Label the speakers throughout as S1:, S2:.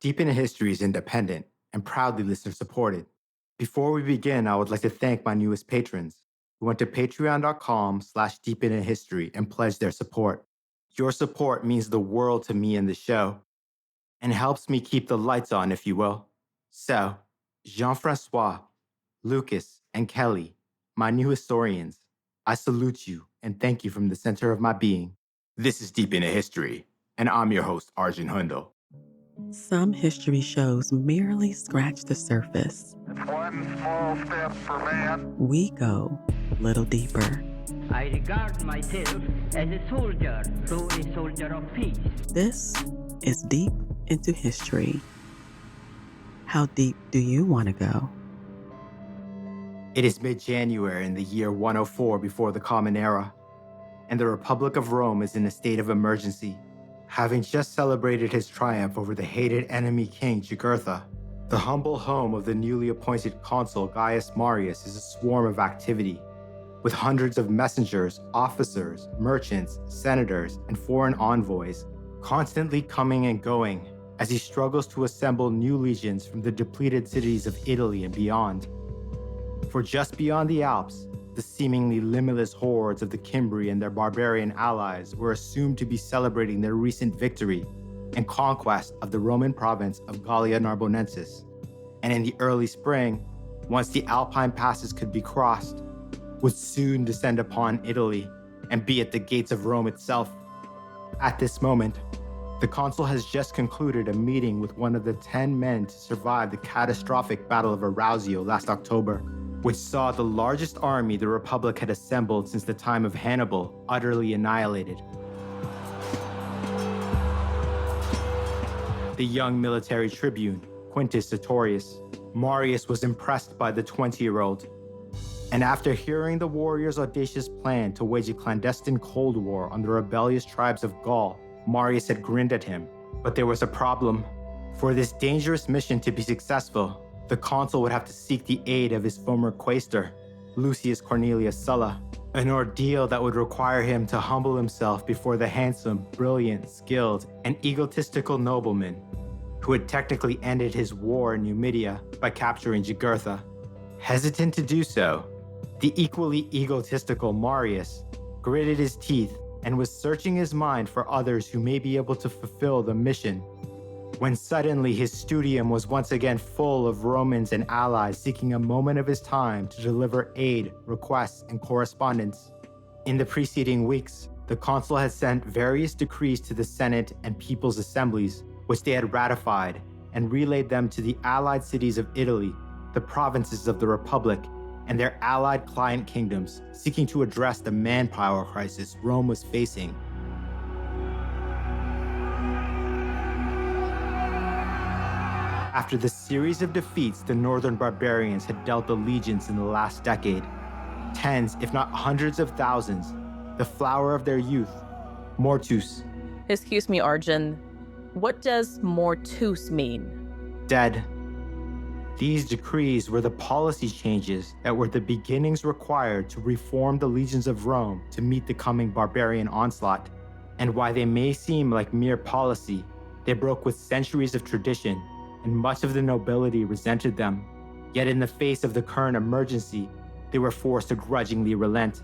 S1: Deep into History is independent and proudly listener-supported. Before we begin, I would like to thank my newest patrons who went to patreon.com/deepintohistory and pledged their support. Your support means the world to me and the show, and helps me keep the lights on, if you will. So, Jean-Francois, Lucas, and Kelly, my new historians, I salute you and thank you from the center of my being. This is Deep into History, and I'm your host, Arjun Hundal.
S2: Some history shows merely scratch the surface.
S3: It's one small step for man.
S2: We go a little deeper.
S4: I regard myself as a soldier, though a soldier of peace.
S2: This is Deep into History. How deep do you want to go?
S1: It is mid-January in the year 104 before the Common Era, and the Republic of Rome is in a state of emergency. Having just celebrated his triumph over the hated enemy king Jugurtha, the humble home of the newly appointed Consul Gaius Marius is a swarm of activity, with hundreds of messengers, officers, merchants, senators, and foreign envoys constantly coming and going as he struggles to assemble new legions from the depleted cities of Italy and beyond. For just beyond the Alps, the seemingly limitless hordes of the Cimbri and their barbarian allies were assumed to be celebrating their recent victory and conquest of the Roman province of Gallia Narbonensis. And in the early spring, once the Alpine passes could be crossed, would soon descend upon Italy and be at the gates of Rome itself. At this moment, the consul has just concluded a meeting with one of the 10 men to survive the catastrophic Battle of Arausio last October, which saw the largest army the Republic had assembled since the time of Hannibal utterly annihilated. The young military tribune, Quintus Sertorius, Marius was impressed by the 20-year-old, and after hearing the warrior's audacious plan to wage a clandestine Cold War on the rebellious tribes of Gaul, Marius had grinned at him. But there was a problem. For this dangerous mission to be successful, the consul would have to seek the aid of his former quaestor, Lucius Cornelius Sulla, an ordeal that would require him to humble himself before the handsome, brilliant, skilled, and egotistical nobleman who had technically ended his war in Numidia by capturing Jugurtha. Hesitant to do so, the equally egotistical Marius gritted his teeth and was searching his mind for others who may be able to fulfill the mission, when suddenly his studium was once again full of Romans and allies seeking a moment of his time to deliver aid, requests, and correspondence. In the preceding weeks, the consul had sent various decrees to the Senate and People's Assemblies, which they had ratified, and relayed them to the allied cities of Italy, the provinces of the Republic, and their allied client kingdoms, seeking to address the manpower crisis Rome was facing. After the series of defeats the northern barbarians had dealt the legions in the last decade, tens, if not hundreds of thousands, the flower of their youth, mortus,
S5: Excuse me, Arjun. What does mortus mean?
S1: dead. These decrees were the policy changes that were the beginnings required to reform the legions of Rome to meet the coming barbarian onslaught. And while they may seem like mere policy, they broke with centuries of tradition, and much of the nobility resented them. Yet in the face of the current emergency, they were forced to grudgingly relent.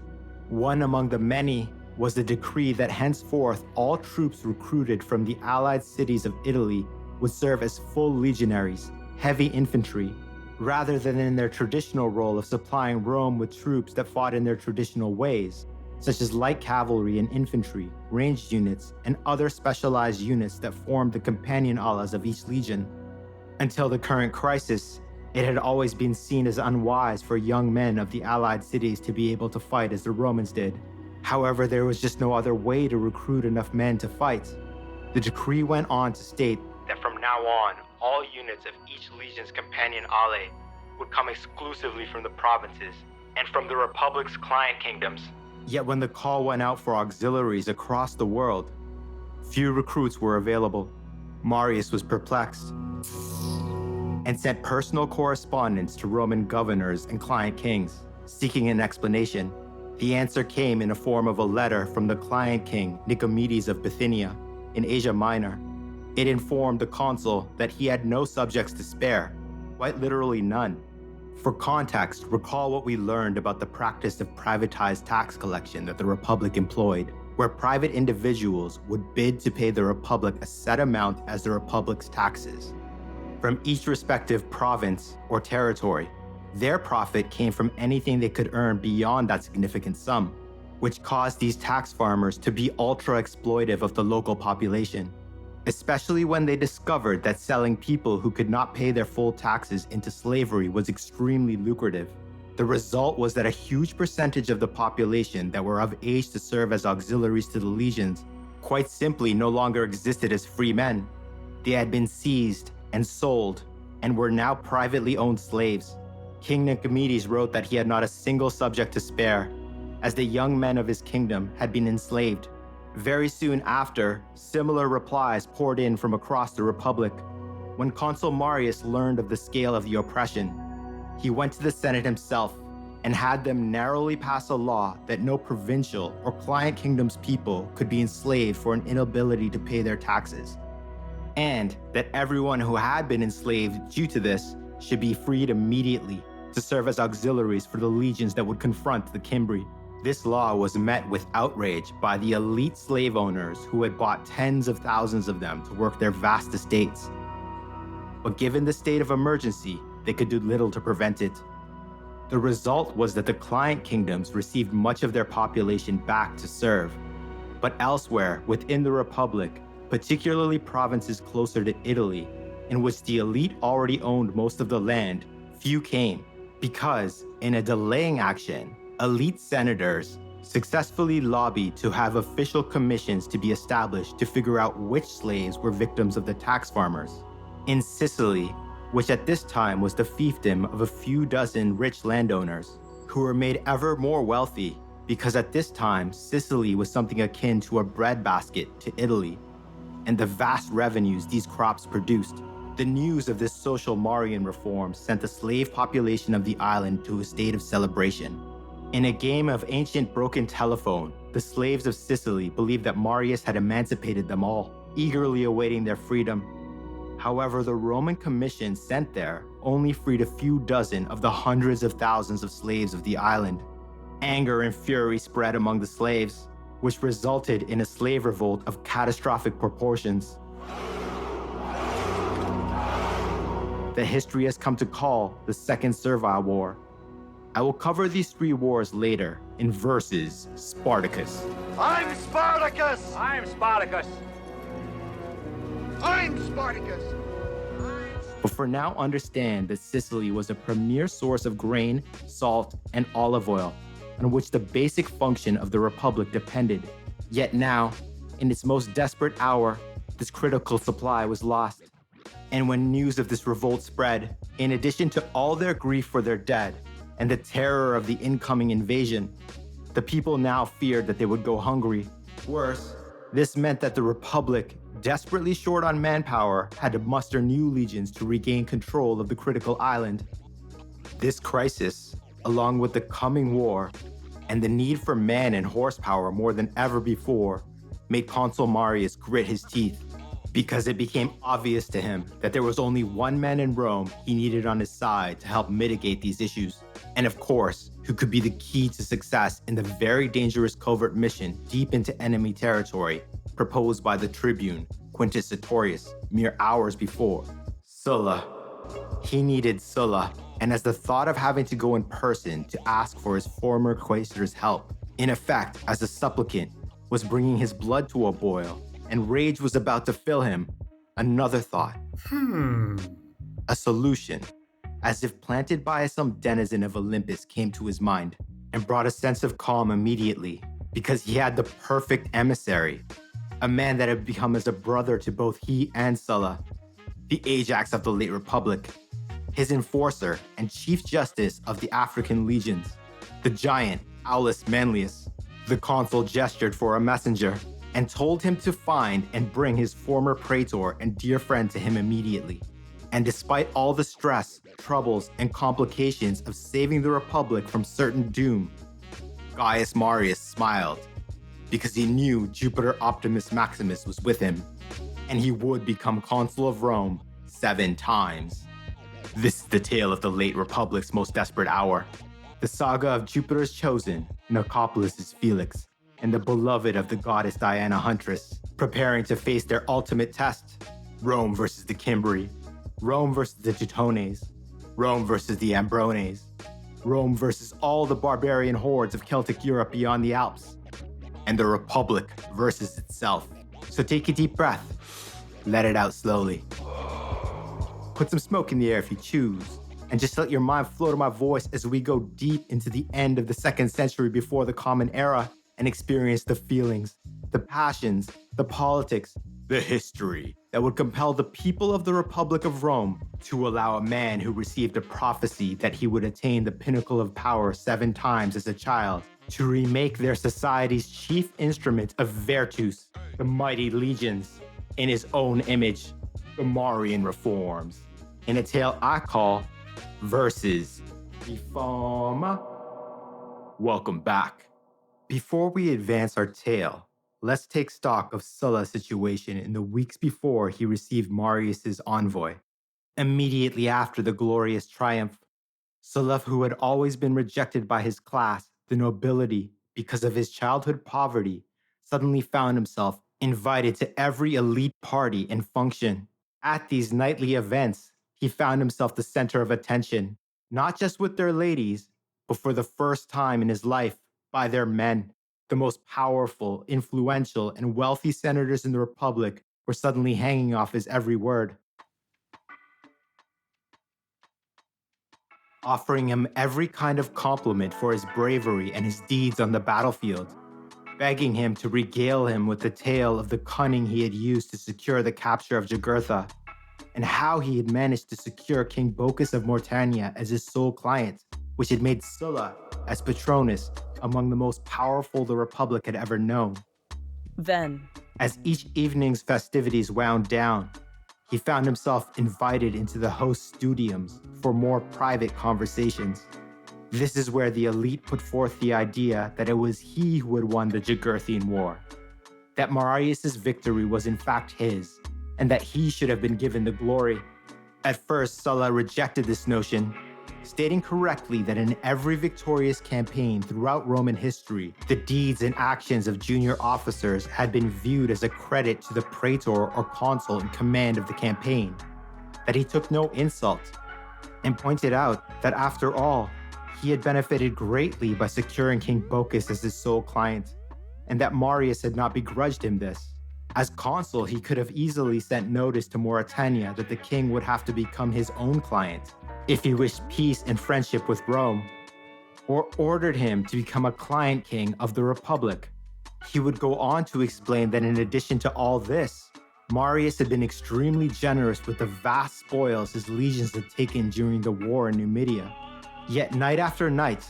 S1: One among the many was the decree that henceforth all troops recruited from the allied cities of Italy would serve as full legionaries, heavy infantry, rather than in their traditional role of supplying Rome with troops that fought in their traditional ways, such as light cavalry and infantry, ranged units, and other specialized units that formed the companion alas of each legion. Until the current crisis, it had always been seen as unwise for young men of the allied cities to be able to fight as the Romans did. However, there was just no other way to recruit enough men to fight. The decree went on to state that from now on, all units of each legion's companion ale would come exclusively from the provinces and from the Republic's client kingdoms. Yet when the call went out for auxiliaries across the world, few recruits were available. Marius was perplexed and sent personal correspondence to Roman governors and client kings, seeking an explanation. The answer came in the form of a letter from the client king Nicomedes of Bithynia in Asia Minor, It informed the consul that he had no subjects to spare, quite literally none. For context, recall what we learned about the practice of privatized tax collection that the Republic employed, where private individuals would bid to pay the Republic a set amount as the Republic's taxes from each respective province or territory. Their profit came from anything they could earn beyond that significant sum, which caused these tax farmers to be ultra exploitive of the local population, especially when they discovered that selling people who could not pay their full taxes into slavery was extremely lucrative. The result was that a huge percentage of the population that were of age to serve as auxiliaries to the legions quite simply no longer existed as free men. They had been seized and sold and were now privately owned slaves. King Nicomedes wrote that he had not a single subject to spare, as the young men of his kingdom had been enslaved. Very soon after, similar replies poured in from across the Republic. When Consul Marius learned of the scale of the oppression, he went to the Senate himself and had them narrowly pass a law that no provincial or client kingdom's people could be enslaved for an inability to pay their taxes, and that everyone who had been enslaved due to this should be freed immediately to serve as auxiliaries for the legions that would confront the Cimbri. This law was met with outrage by the elite slave owners who had bought tens of thousands of them to work their vast estates. But given the state of emergency, they could do little to prevent it. The result was that the client kingdoms received much of their population back to serve. But elsewhere within the Republic, particularly provinces closer to Italy, in which the elite already owned most of the land, few came, because in a delaying action, elite senators successfully lobbied to have official commissions to be established to figure out which slaves were victims of the tax farmers. In Sicily, which at this time was the fiefdom of a few dozen rich landowners, who were made ever more wealthy because at this time Sicily was something akin to a breadbasket to Italy, and the vast revenues these crops produced. The news of this social Marian reform sent the slave population of the island to a state of celebration. In a game of ancient broken telephone, the slaves of Sicily believed that Marius had emancipated them all, eagerly awaiting their freedom. However, the Roman commission sent there only freed a few dozen of the hundreds of thousands of slaves of the island. Anger and fury spread among the slaves, which resulted in a slave revolt of catastrophic proportions that history has come to call the Second Servile War. I will cover these three wars later in Versus Spartacus.
S3: I'm Spartacus!
S6: I'm Spartacus.
S3: I'm Spartacus!
S1: But for now, understand that Sicily was a premier source of grain, salt, and olive oil, on which the basic function of the Republic depended. Yet now, in its most desperate hour, this critical supply was lost. And when news of this revolt spread, in addition to all their grief for their dead and the terror of the incoming invasion, the people now feared that they would go hungry. Worse, this meant that the Republic, desperately short on manpower, had to muster new legions to regain control of the critical island. This crisis, along with the coming war and the need for man and horsepower more than ever before, made Consul Marius grit his teeth, because it became obvious to him that there was only one man in Rome he needed on his side to help mitigate these issues, and of course, who could be the key to success in the very dangerous covert mission deep into enemy territory proposed by the tribune, Quintus Sertorius, mere hours before. Sulla. He needed Sulla, and as the thought of having to go in person to ask for his former quaestor's help, in effect as a supplicant, was bringing his blood to a boil, and rage was about to fill him, another thought. A solution, as if planted by some denizen of Olympus, came to his mind and brought a sense of calm immediately, because he had the perfect emissary, a man that had become as a brother to both he and Sulla, the Ajax of the late Republic, his enforcer and chief justice of the African legions, the giant Aulus Manlius. The consul gestured for a messenger and told him to find and bring his former praetor and dear friend to him immediately. And despite all the stress, troubles, and complications of saving the Republic from certain doom, Gaius Marius smiled, because he knew Jupiter Optimus Maximus was with him, and he would become consul of Rome 7 times. This is the tale of the late Republic's most desperate hour. The saga of Jupiter's chosen, Nicopolis' Felix, and the beloved of the goddess Diana Huntress, preparing to face their ultimate test. Rome versus the Cimbri, Rome versus the Teutones, Rome versus the Ambrones, Rome versus all the barbarian hordes of Celtic Europe beyond the Alps, and the Republic versus itself. So take a deep breath, let it out slowly. Put some smoke in the air if you choose, and just let your mind flow to my voice as we go deep into the end of the 2nd century before the Common Era and experience the feelings, the passions, the politics, the history that would compel the people of the Republic of Rome to allow a man who received a prophecy that he would attain the pinnacle of power 7 times as a child to remake their society's chief instrument of virtus, the mighty legions, in his own image, the Marian Reforms, in a tale I call Versus Reform. Welcome back. Before we advance our tale, let's take stock of Sulla's situation in the weeks before he received Marius's envoy. Immediately after the glorious triumph, Sulla, who had always been rejected by his class, the nobility, because of his childhood poverty, suddenly found himself invited to every elite party and function. At these nightly events, he found himself the center of attention, not just with their ladies, but for the first time in his life, by their men. The most powerful, influential, and wealthy senators in the Republic were suddenly hanging off his every word, offering him every kind of compliment for his bravery and his deeds on the battlefield, begging him to regale him with the tale of the cunning he had used to secure the capture of Jugurtha, and how he had managed to secure King Bocchus of Mauretania as his sole client, which had made Sulla, as Patronus, among the most powerful the Republic had ever known.
S5: Then,
S1: as each evening's festivities wound down, he found himself invited into the host's studiums for more private conversations. This is where the elite put forth the idea that it was he who had won the Jugurthian War, that Marius's victory was in fact his, and that he should have been given the glory. At first, Sulla rejected this notion, stating correctly that in every victorious campaign throughout Roman history, the deeds and actions of junior officers had been viewed as a credit to the praetor or consul in command of the campaign, that he took no insult, and pointed out that after all, he had benefited greatly by securing King Bocchus as his sole client, and that Marius had not begrudged him this. As consul, he could have easily sent notice to Mauretania that the king would have to become his own client if he wished peace and friendship with Rome, or ordered him to become a client king of the Republic. He would go on to explain that in addition to all this, Marius had been extremely generous with the vast spoils his legions had taken during the war in Numidia. Yet night after night,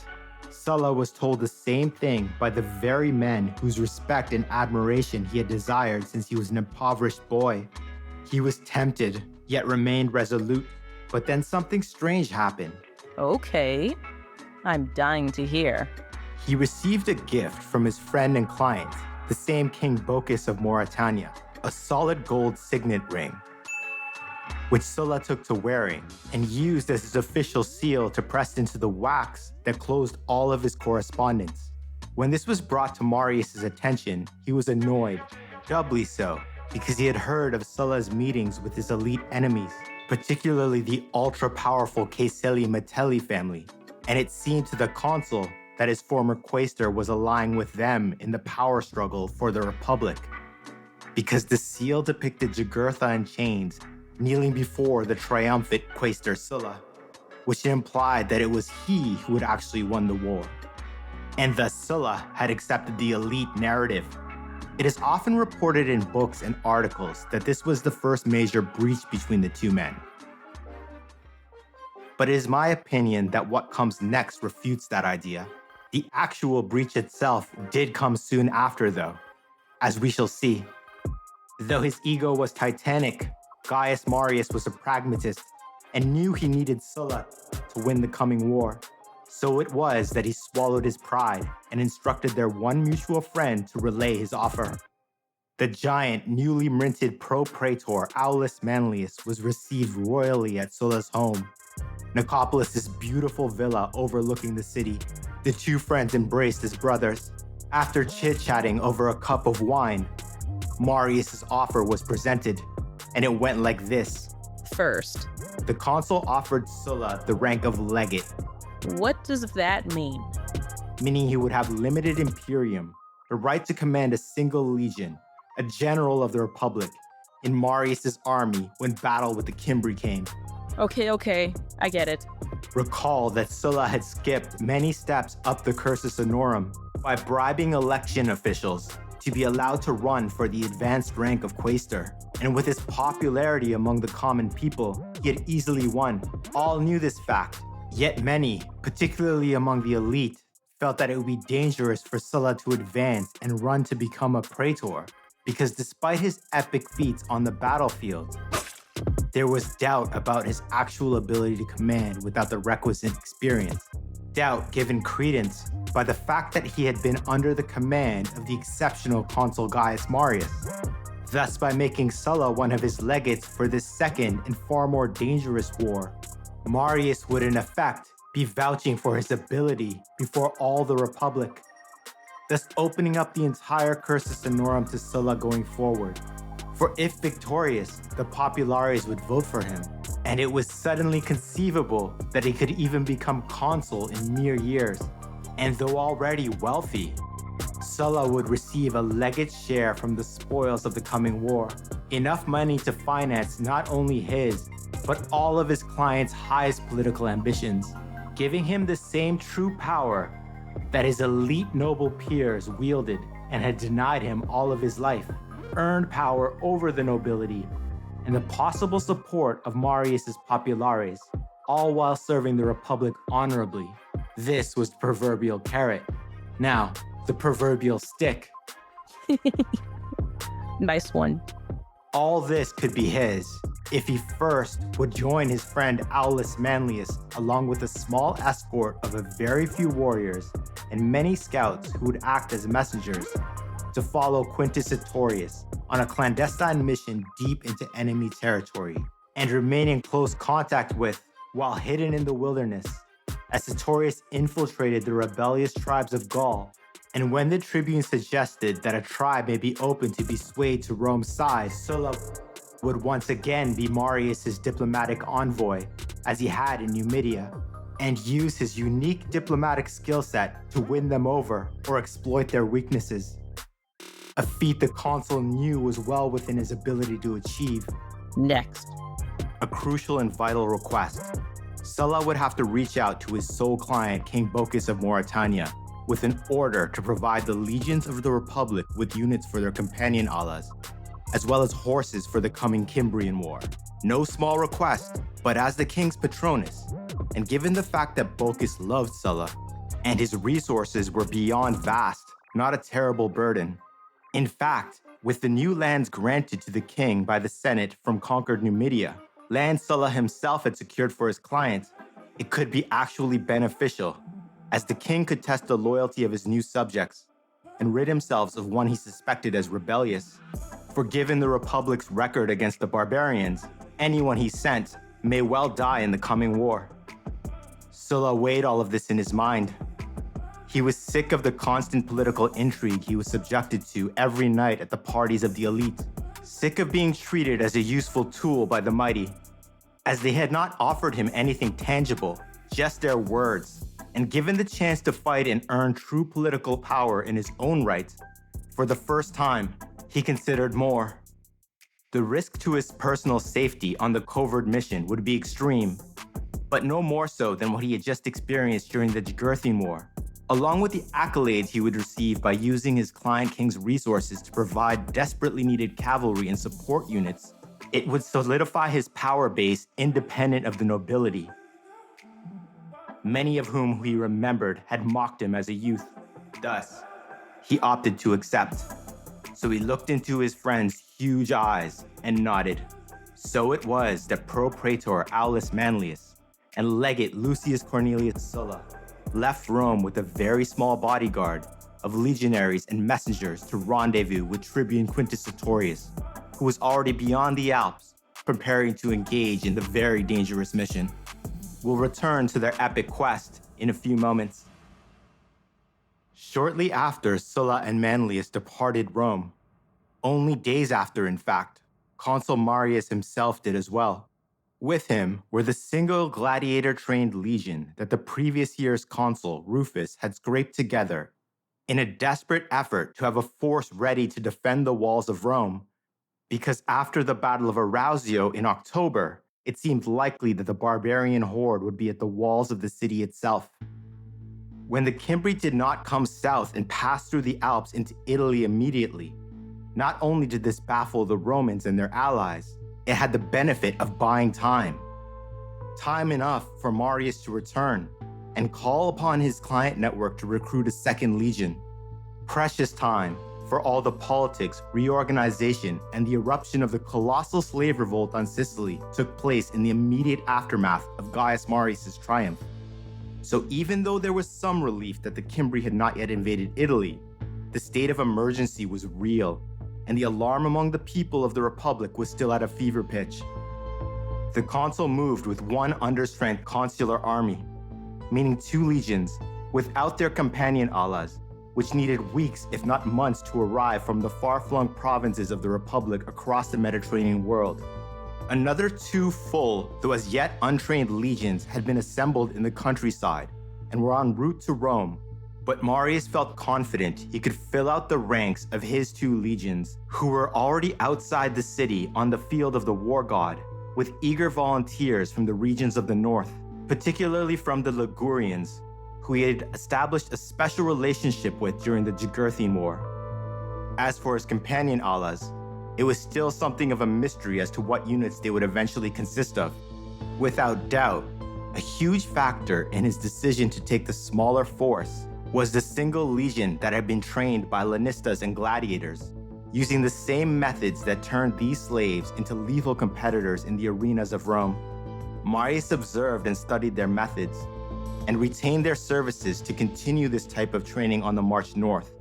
S1: Sulla was told the same thing by the very men whose respect and admiration he had desired since he was an impoverished boy. He was tempted, yet remained resolute. But then something strange happened.
S5: okay, I'm dying to hear.
S1: He received a gift from his friend and client, the same King Bocchus of Mauretania, a solid gold signet ring, which Sulla took to wearing and used as his official seal to press into the wax that closed all of his correspondence. When this was brought to Marius's attention, he was annoyed, doubly so, because he had heard of Sulla's meetings with his elite enemies, particularly the ultra-powerful Caecili Metelli family, and it seemed to the consul that his former quaestor was allying with them in the power struggle for the Republic, because the seal depicted Jugurtha in chains, kneeling before the triumphant quaestor Sulla, which implied that it was he who had actually won the war. And thus Sulla had accepted the elite narrative. It is often reported in books and articles that this was the first major breach between the two men. But it is my opinion that what comes next refutes that idea. The actual breach itself did come soon after, though, as we shall see. Though his ego was titanic, Gaius Marius was a pragmatist and knew he needed Sulla to win the coming war. So it was that he swallowed his pride and instructed their one mutual friend to relay his offer. The giant, newly minted pro-praetor Aulus Manlius was received royally at Sulla's home, Nicopolis' beautiful villa overlooking the city. The two friends embraced as brothers. After chit-chatting over a cup of wine, Marius' offer was presented, and it went like this.
S5: First,
S1: The consul offered Sulla the rank of legate,
S5: what does that mean?
S1: meaning he would have limited imperium, the right to command a single legion, a general of the Republic, in Marius' army when battle with the Cimbri came.
S5: Okay, I get it.
S1: Recall that Sulla had skipped many steps up the cursus honorum by bribing election officials to be allowed to run for the advanced rank of quaestor. And with his popularity among the common people, he had easily won. All knew this fact, yet many, particularly among the elite, felt that it would be dangerous for Sulla to advance and run to become a praetor, because despite his epic feats on the battlefield, there was doubt about his actual ability to command without the requisite experience. Doubt given credence by the fact that he had been under the command of the exceptional Consul Gaius Marius. Thus, by making Sulla one of his legates for this second and far more dangerous war, Marius would in effect be vouching for his ability before all the Republic, thus opening up the entire cursus honorum to Sulla going forward. For if victorious, the populares would vote for him, and it was suddenly conceivable that he could even become consul in mere years. And though already wealthy, Sulla would receive a legate share from the spoils of the coming war, enough money to finance not only his, but all of his clients' highest political ambitions, giving him the same true power that his elite noble peers wielded and had denied him all of his life. Earned power over the nobility and the possible support of Marius' populares, all while serving the Republic honorably. This was the proverbial carrot. Now, the proverbial stick.
S5: Nice one.
S1: All this could be his if he first would join his friend Aulus Manlius along with a small escort of a very few warriors and many scouts who would act as messengers to follow Quintus Sertorius on a clandestine mission deep into enemy territory and remain in close contact with while hidden in the wilderness as Sertorius infiltrated the rebellious tribes of Gaul. And when the tribune suggested that a tribe may be open to be swayed to Rome's side, Sulla would once again be Marius' diplomatic envoy, as he had in Numidia, and use his unique diplomatic skill set to win them over or exploit their weaknesses. A feat the consul knew was well within his ability to achieve.
S5: Next.
S1: A crucial and vital request. Sulla would have to reach out to his sole client, King Bocchus of Mauritania, with an order to provide the legions of the Republic with units for their companion alas, as well as horses for the coming Cimbrian War. No small request, but as the king's patronus, and given the fact that Bocchus loved Sulla, and his resources were beyond vast, not a terrible burden. In fact, with the new lands granted to the king by the Senate from conquered Numidia, land Sulla himself had secured for his client, it could be actually beneficial, as the king could test the loyalty of his new subjects and rid himself of one he suspected as rebellious. For given the Republic's record against the barbarians, anyone he sent may well die in the coming war. Sulla weighed all of this in his mind. He was sick of the constant political intrigue he was subjected to every night at the parties of the elite, sick of being treated as a useful tool by the mighty, as they had not offered him anything tangible, just their words. And given the chance to fight and earn true political power in his own right, for the first time, he considered more. The risk to his personal safety on the covert mission would be extreme, but no more so than what he had just experienced during the Jugurthine War, along with the accolades he would receive by using his client king's resources to provide desperately needed cavalry and support units. It would solidify his power base independent of the nobility, many of whom he remembered had mocked him as a youth. Thus, he opted to accept. So he looked into his friend's huge eyes and nodded. So it was that pro-praetor Aulus Manlius and legate Lucius Cornelius Sulla left Rome with a very small bodyguard of legionaries and messengers to rendezvous with Tribune Quintus Sertorius, who was already beyond the Alps, preparing to engage in the very dangerous mission. We'll return to their epic quest in a few moments. Shortly after Sulla and Manlius departed Rome, only days after, in fact, Consul Marius himself did as well. With him were the single gladiator-trained legion that the previous year's consul, Rufus, had scraped together in a desperate effort to have a force ready to defend the walls of Rome, because after the Battle of Arausio in October, it seemed likely that the barbarian horde would be at the walls of the city itself. When the Cimbri did not come south and pass through the Alps into Italy immediately, not only did this baffle the Romans and their allies, it had the benefit of buying time. Time enough for Marius to return and call upon his client network to recruit a second legion. Precious time for all the politics, reorganization, and the eruption of the colossal slave revolt on Sicily took place in the immediate aftermath of Gaius Marius' triumph. So even though there was some relief that the Cimbri had not yet invaded Italy, the state of emergency was real, and the alarm among the people of the Republic was still at a fever pitch. The consul moved with one understrength consular army, meaning 2 legions, without their companion alas, which needed weeks, if not months, to arrive from the far-flung provinces of the Republic across the Mediterranean world. Another 2 full, though as yet untrained legions had been assembled in the countryside and were en route to Rome. But Marius felt confident he could fill out the ranks of his 2 legions, who were already outside the city on the field of the war god, with eager volunteers from the regions of the north, particularly from the Ligurians, who he had established a special relationship with during the Jugurthine War. As for his companion alas, it was still something of a mystery as to what units they would eventually consist of. Without doubt, a huge factor in his decision to take the smaller force was the single legion that had been trained by Lanistas and gladiators, using the same methods that turned these slaves into lethal competitors in the arenas of Rome. Marius observed and studied their methods, and retained their services to continue this type of training on the march north,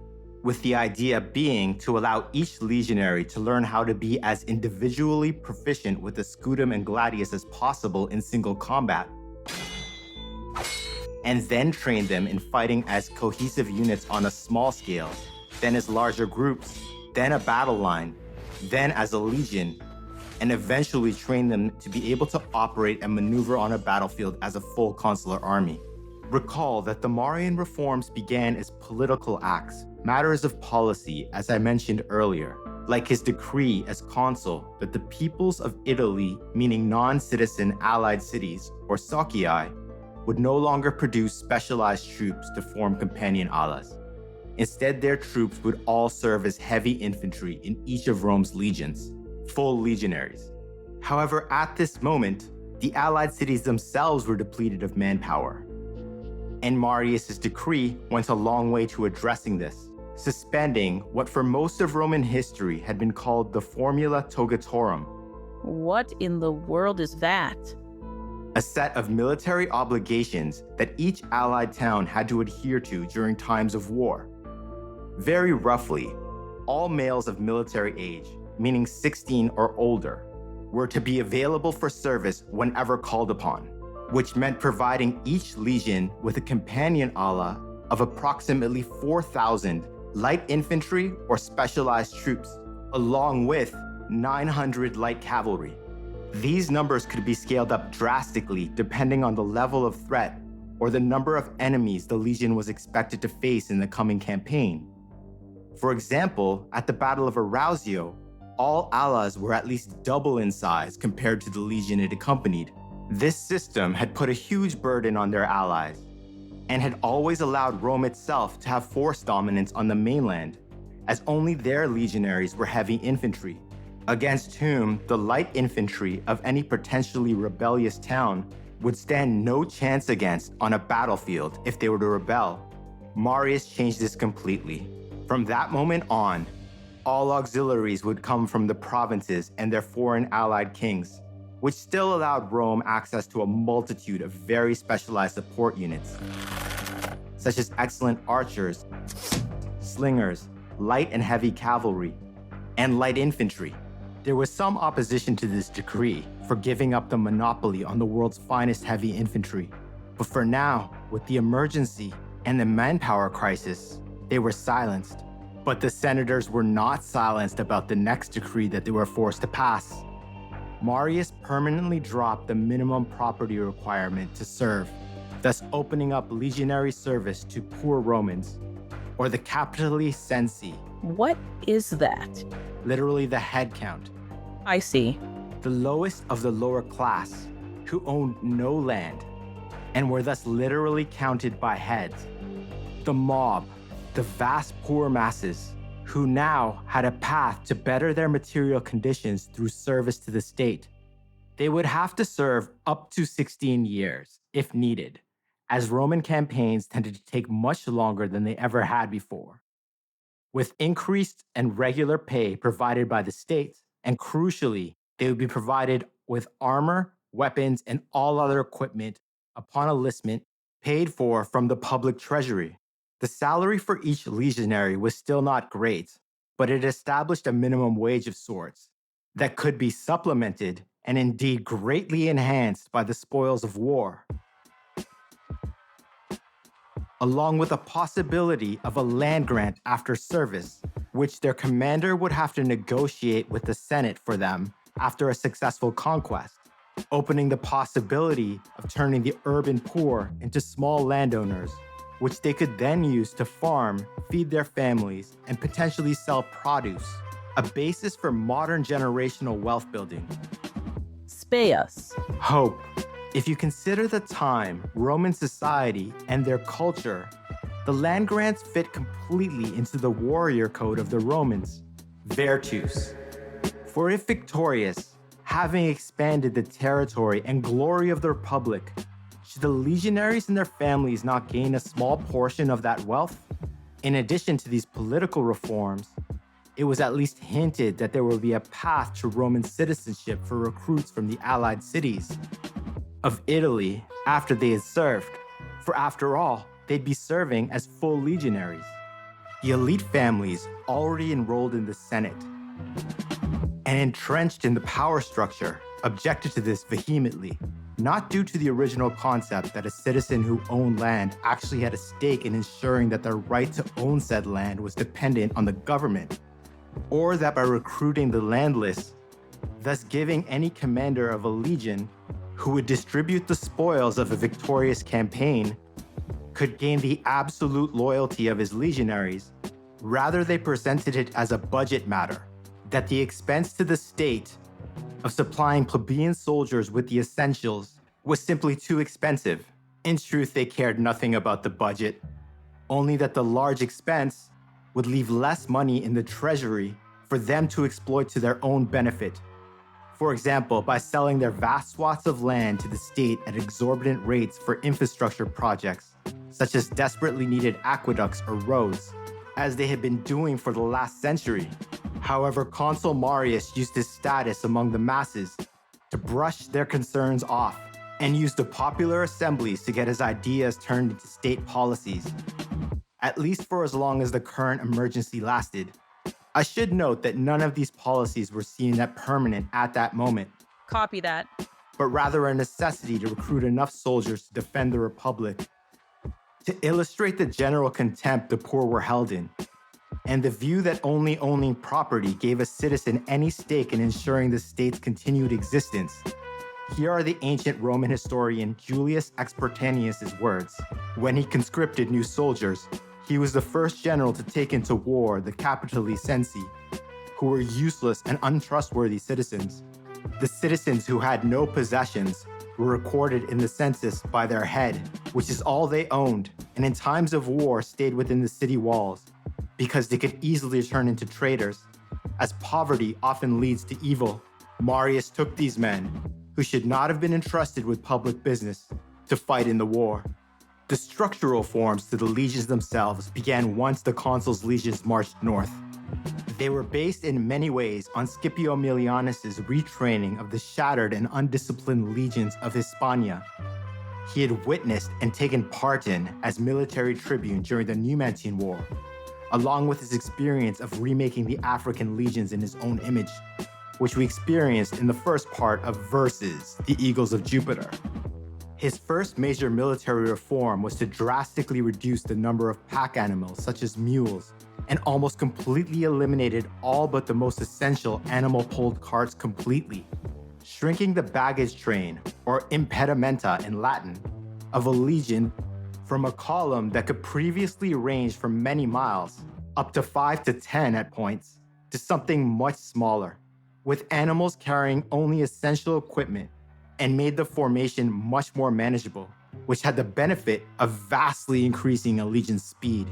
S1: with the idea being to allow each legionary to learn how to be as individually proficient with the scutum and gladius as possible in single combat, and then train them in fighting as cohesive units on a small scale, then as larger groups, then a battle line, then as a legion, and eventually train them to be able to operate and maneuver on a battlefield as a full consular army. Recall that the Marian Reforms began as political acts, matters of policy, as I mentioned earlier, like his decree as consul that the peoples of Italy, meaning non-citizen allied cities, or socii, would no longer produce specialized troops to form companion alas. Instead, their troops would all serve as heavy infantry in each of Rome's legions, full legionaries. However, at this moment, the allied cities themselves were depleted of manpower. And Marius' decree went a long way to addressing this, suspending what for most of Roman history had been called the Formula Togatorum.
S5: What in the world is that?
S1: A set of military obligations that each allied town had to adhere to during times of war. Very roughly, all males of military age, meaning 16 or older, were to be available for service whenever called upon, which meant providing each legion with a companion ala of approximately 4,000 light infantry or specialized troops, along with 900 light cavalry. These numbers could be scaled up drastically depending on the level of threat or the number of enemies the legion was expected to face in the coming campaign. For example, at the Battle of Arausio, all alas were at least double in size compared to the legion it accompanied. This system had put a huge burden on their allies and had always allowed Rome itself to have force dominance on the mainland, as only their legionaries were heavy infantry, against whom the light infantry of any potentially rebellious town would stand no chance against on a battlefield if they were to rebel. Marius changed this completely. From that moment on, all auxiliaries would come from the provinces and their foreign allied kings, which still allowed Rome access to a multitude of very specialized support units, such as excellent archers, slingers, light and heavy cavalry, and light infantry. There was some opposition to this decree for giving up the monopoly on the world's finest heavy infantry. But for now, with the emergency and the manpower crisis, they were silenced. But the senators were not silenced about the next decree that they were forced to pass. Marius permanently dropped the minimum property requirement to serve, thus opening up legionary service to poor Romans, or the capitali censi,
S5: What is that?
S1: literally the head count,
S5: I see.
S1: the lowest of the lower class, who owned no land, and were thus literally counted by heads. The mob, the vast poor masses, who now had a path to better their material conditions through service to the state. They would have to serve up to 16 years, if needed, as Roman campaigns tended to take much longer than they ever had before. With increased and regular pay provided by the state, and crucially, they would be provided with armor, weapons, and all other equipment upon enlistment paid for from the public treasury. The salary for each legionary was still not great, but it established a minimum wage of sorts that could be supplemented and indeed greatly enhanced by the spoils of war, along with a possibility of a land grant after service, which their commander would have to negotiate with the Senate for them after a successful conquest, opening the possibility of turning the urban poor into small landowners, which they could then use to farm, feed their families, and potentially sell produce, a basis for modern generational wealth building.
S5: Speas.
S1: Hope. If you consider the time, Roman society, and their culture, the land grants fit completely into the warrior code of the Romans, virtus. For if victorious, having expanded the territory and glory of the Republic, should the legionaries and their families not gain a small portion of that wealth? In addition to these political reforms, it was at least hinted that there would be a path to Roman citizenship for recruits from the allied cities of Italy after they had served, for after all, they'd be serving as full legionaries. The elite families already enrolled in the Senate and entrenched in the power structure objected to this vehemently, not due to the original concept that a citizen who owned land actually had a stake in ensuring that their right to own said land was dependent on the government, or that by recruiting the landless, thus giving any commander of a legion who would distribute the spoils of a victorious campaign could gain the absolute loyalty of his legionaries. Rather, they presented it as a budget matter, that the expense to the state of supplying plebeian soldiers with the essentials was simply too expensive. In truth, they cared nothing about the budget, only that the large expense would leave less money in the treasury for them to exploit to their own benefit. For example, by selling their vast swaths of land to the state at exorbitant rates for infrastructure projects, such as desperately needed aqueducts or roads, as they had been doing for the last century. However, Consul Marius used his status among the masses to brush their concerns off and used the popular assemblies to get his ideas turned into state policies, at least for as long as the current emergency lasted. I should note that none of these policies were seen as permanent at that moment,
S5: Copy that.
S1: but rather a necessity to recruit enough soldiers to defend the Republic, to illustrate the general contempt the poor were held in, and the view that only owning property gave a citizen any stake in ensuring the state's continued existence. Here are the ancient Roman historian Julius Expertanius' words. When he conscripted new soldiers, he was the first general to take into war the capitali censi, who were useless and untrustworthy citizens. The citizens who had no possessions were recorded in the census by their head, which is all they owned, and in times of war stayed within the city walls, because they could easily turn into traitors, as poverty often leads to evil. Marius took these men, who should not have been entrusted with public business, to fight in the war. The structural forms to the legions themselves began once the consul's legions marched north. They were based in many ways on Scipio Aemilianus' retraining of the shattered and undisciplined legions of Hispania. He had witnessed and taken part in as military tribune during the Numantine War, along with his experience of remaking the African legions in his own image, which we experienced in the first part of Versus, the Eagles of Jupiter. His first major military reform was to drastically reduce the number of pack animals, such as mules, and almost completely eliminated all but the most essential animal-pulled carts completely, shrinking the baggage train, or impedimenta in Latin, of a legion from a column that could previously range for many miles, up to 5 to 10 at points, to something much smaller, with animals carrying only essential equipment, and made the formation much more manageable, which had the benefit of vastly increasing a legion's speed.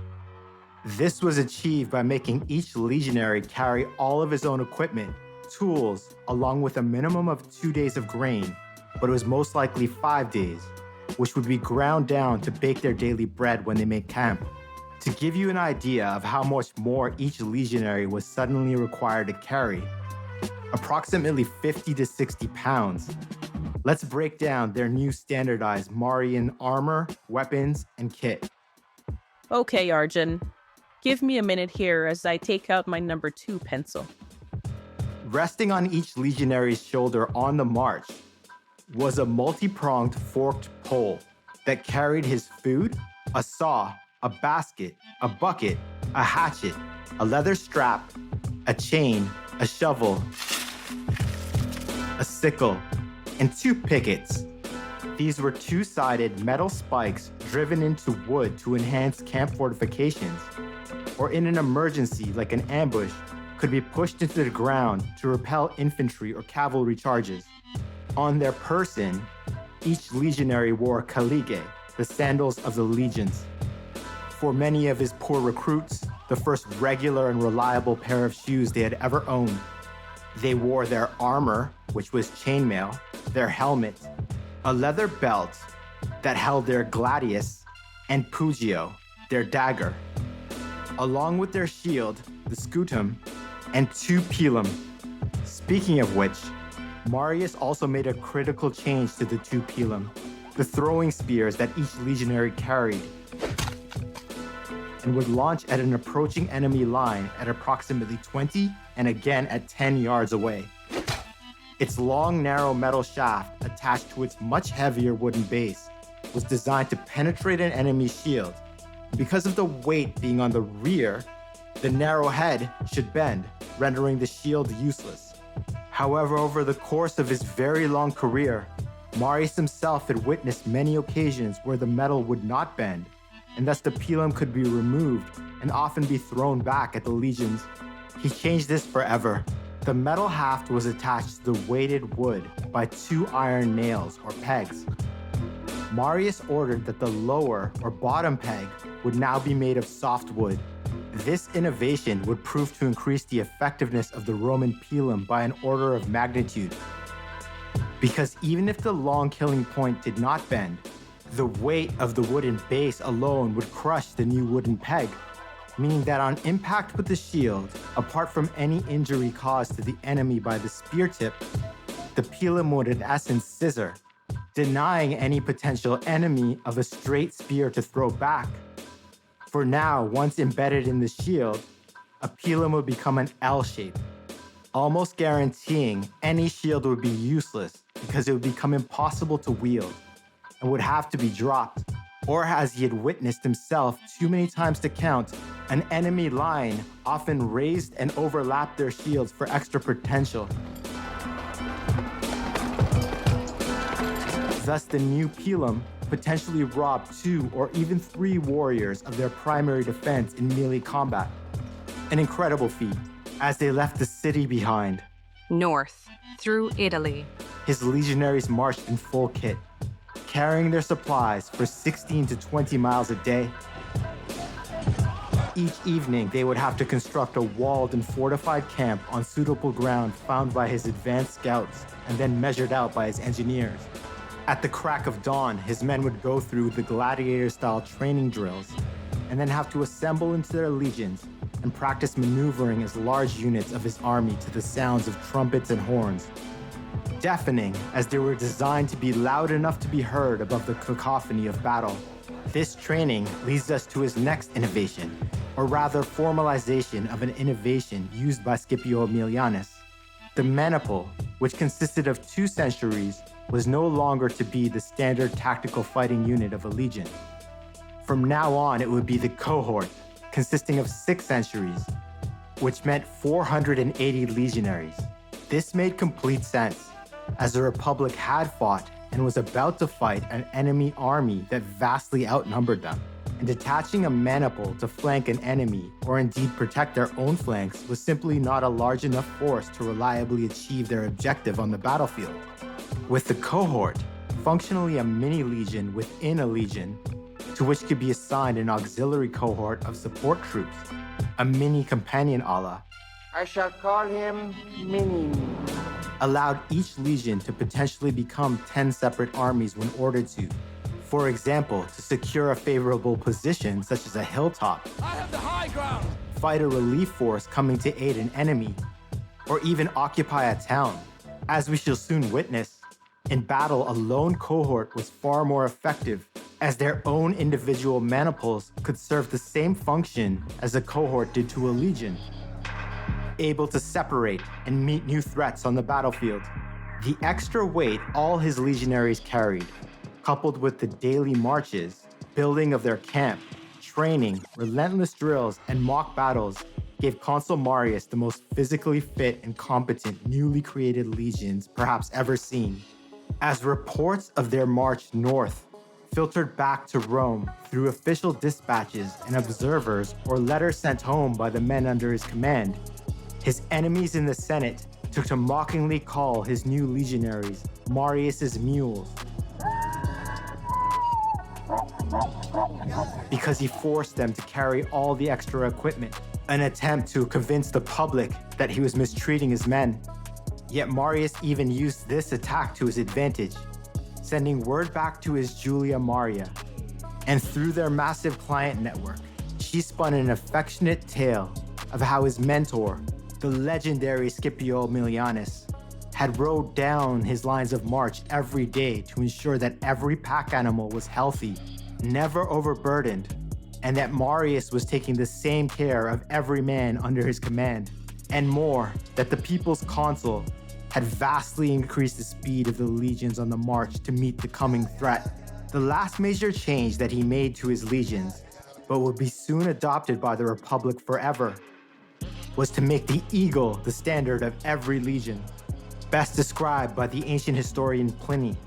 S1: This was achieved by making each legionary carry all of his own equipment, tools, along with a minimum of 2 days of grain, but it was most likely 5 days, which would be ground down to bake their daily bread when they made camp. To give you an idea of how much more each legionary was suddenly required to carry, approximately 50 to 60 pounds, let's break down their new standardized Marian armor, weapons, and kit.
S5: Okay, Arjun. Give me a minute here as I take out my number 2 pencil.
S1: Resting on each legionary's shoulder on the march was a multi-pronged forked pole that carried his food, a saw, a basket, a bucket, a hatchet, a leather strap, a chain, a shovel, a sickle, and 2 pickets. These were 2-sided metal spikes driven into wood to enhance camp fortifications, or in an emergency like an ambush, could be pushed into the ground to repel infantry or cavalry charges. On their person, each legionary wore calige, the sandals of the legions. For many of his poor recruits, the first regular and reliable pair of shoes they had ever owned. They wore their armor, which was chainmail, their helmet, a leather belt that held their gladius, and pugio, their dagger, along with their shield, the scutum, and 2 pilum. Speaking of which, Marius also made a critical change to the 2 pilum, the throwing spears that each legionary carried, and would launch at an approaching enemy line at approximately 20 and again at 10 yards away. Its long, narrow metal shaft attached to its much heavier wooden base was designed to penetrate an enemy's shield. Because of the weight being on the rear, the narrow head should bend, rendering the shield useless. However, over the course of his very long career, Marius himself had witnessed many occasions where the metal would not bend, and thus the pilum could be removed and often be thrown back at the legions. He changed this forever. The metal haft was attached to the weighted wood by 2 iron nails or pegs. Marius ordered that the lower or bottom peg would now be made of soft wood. This innovation would prove to increase the effectiveness of the Roman pilum by an order of magnitude. Because even if the long killing point did not bend, the weight of the wooden base alone would crush the new wooden peg, meaning that on impact with the shield, apart from any injury caused to the enemy by the spear tip, the pilum would in essence scissor, denying any potential enemy of a straight spear to throw back. For now, once embedded in the shield, a pilum would become an L shape, almost guaranteeing any shield would be useless because it would become impossible to wield and would have to be dropped, or as he had witnessed himself too many times to count, an enemy line often raised and overlapped their shields for extra potential. Thus, the new pilum potentially robbed 2 or even 3 warriors of their primary defense in melee combat. An incredible feat, as they left the city behind.
S6: North, through Italy.
S1: His legionaries marched in full kit, carrying their supplies for 16 to 20 miles a day. Each evening, they would have to construct a walled and fortified camp on suitable ground found by his advanced scouts and then measured out by his engineers. At the crack of dawn, his men would go through the gladiator-style training drills and then have to assemble into their legions and practice maneuvering as large units of his army to the sounds of trumpets and horns, deafening as they were designed to be loud enough to be heard above the cacophony of battle. This training leads us to his next innovation, or rather formalization of an innovation used by Scipio Aemilianus. The maniple, which consisted of 2 centuries, was no longer to be the standard tactical fighting unit of a legion. From now on, it would be the cohort, consisting of 6 centuries, which meant 480 legionaries. This made complete sense, as the Republic had fought and was about to fight an enemy army that vastly outnumbered them. And detaching a maniple to flank an enemy, or indeed protect their own flanks, was simply not a large enough force to reliably achieve their objective on the battlefield. With the cohort, functionally a mini-legion within a legion, to which could be assigned an auxiliary cohort of support troops, a mini-companion ala,
S3: I shall call him Mini.
S1: allowed each legion to potentially become 10 separate armies when ordered to. For example, to secure a favorable position such as a hilltop,
S7: I have the high ground.
S1: fight a relief force coming to aid an enemy, or even occupy a town. As we shall soon witness, in battle a lone cohort was far more effective, as their own individual maniples could serve the same function as a cohort did to a legion, able to separate and meet new threats on the battlefield. The extra weight all his legionaries carried, coupled with the daily marches, building of their camp, training, relentless drills, and mock battles, gave Consul Marius the most physically fit and competent newly created legions perhaps ever seen. As reports of their march north filtered back to Rome through official dispatches and observers or letters sent home by the men under his command, his enemies in the Senate took to mockingly call his new legionaries Marius's mules, because he forced them to carry all the extra equipment, an attempt to convince the public that he was mistreating his men. Yet Marius even used this attack to his advantage, sending word back to his Julia Maria. And through their massive client network, she spun an affectionate tale of how his mentor, the legendary Scipio Aemilianus, had rode down his lines of march every day to ensure that every pack animal was healthy, never overburdened, and that Marius was taking the same care of every man under his command. And more, that the people's consul had vastly increased the speed of the legions on the march to meet the coming threat. The last major change that he made to his legions, but would be soon adopted by the Republic forever, was to make the eagle the standard of every legion, best described by the ancient historian Pliny.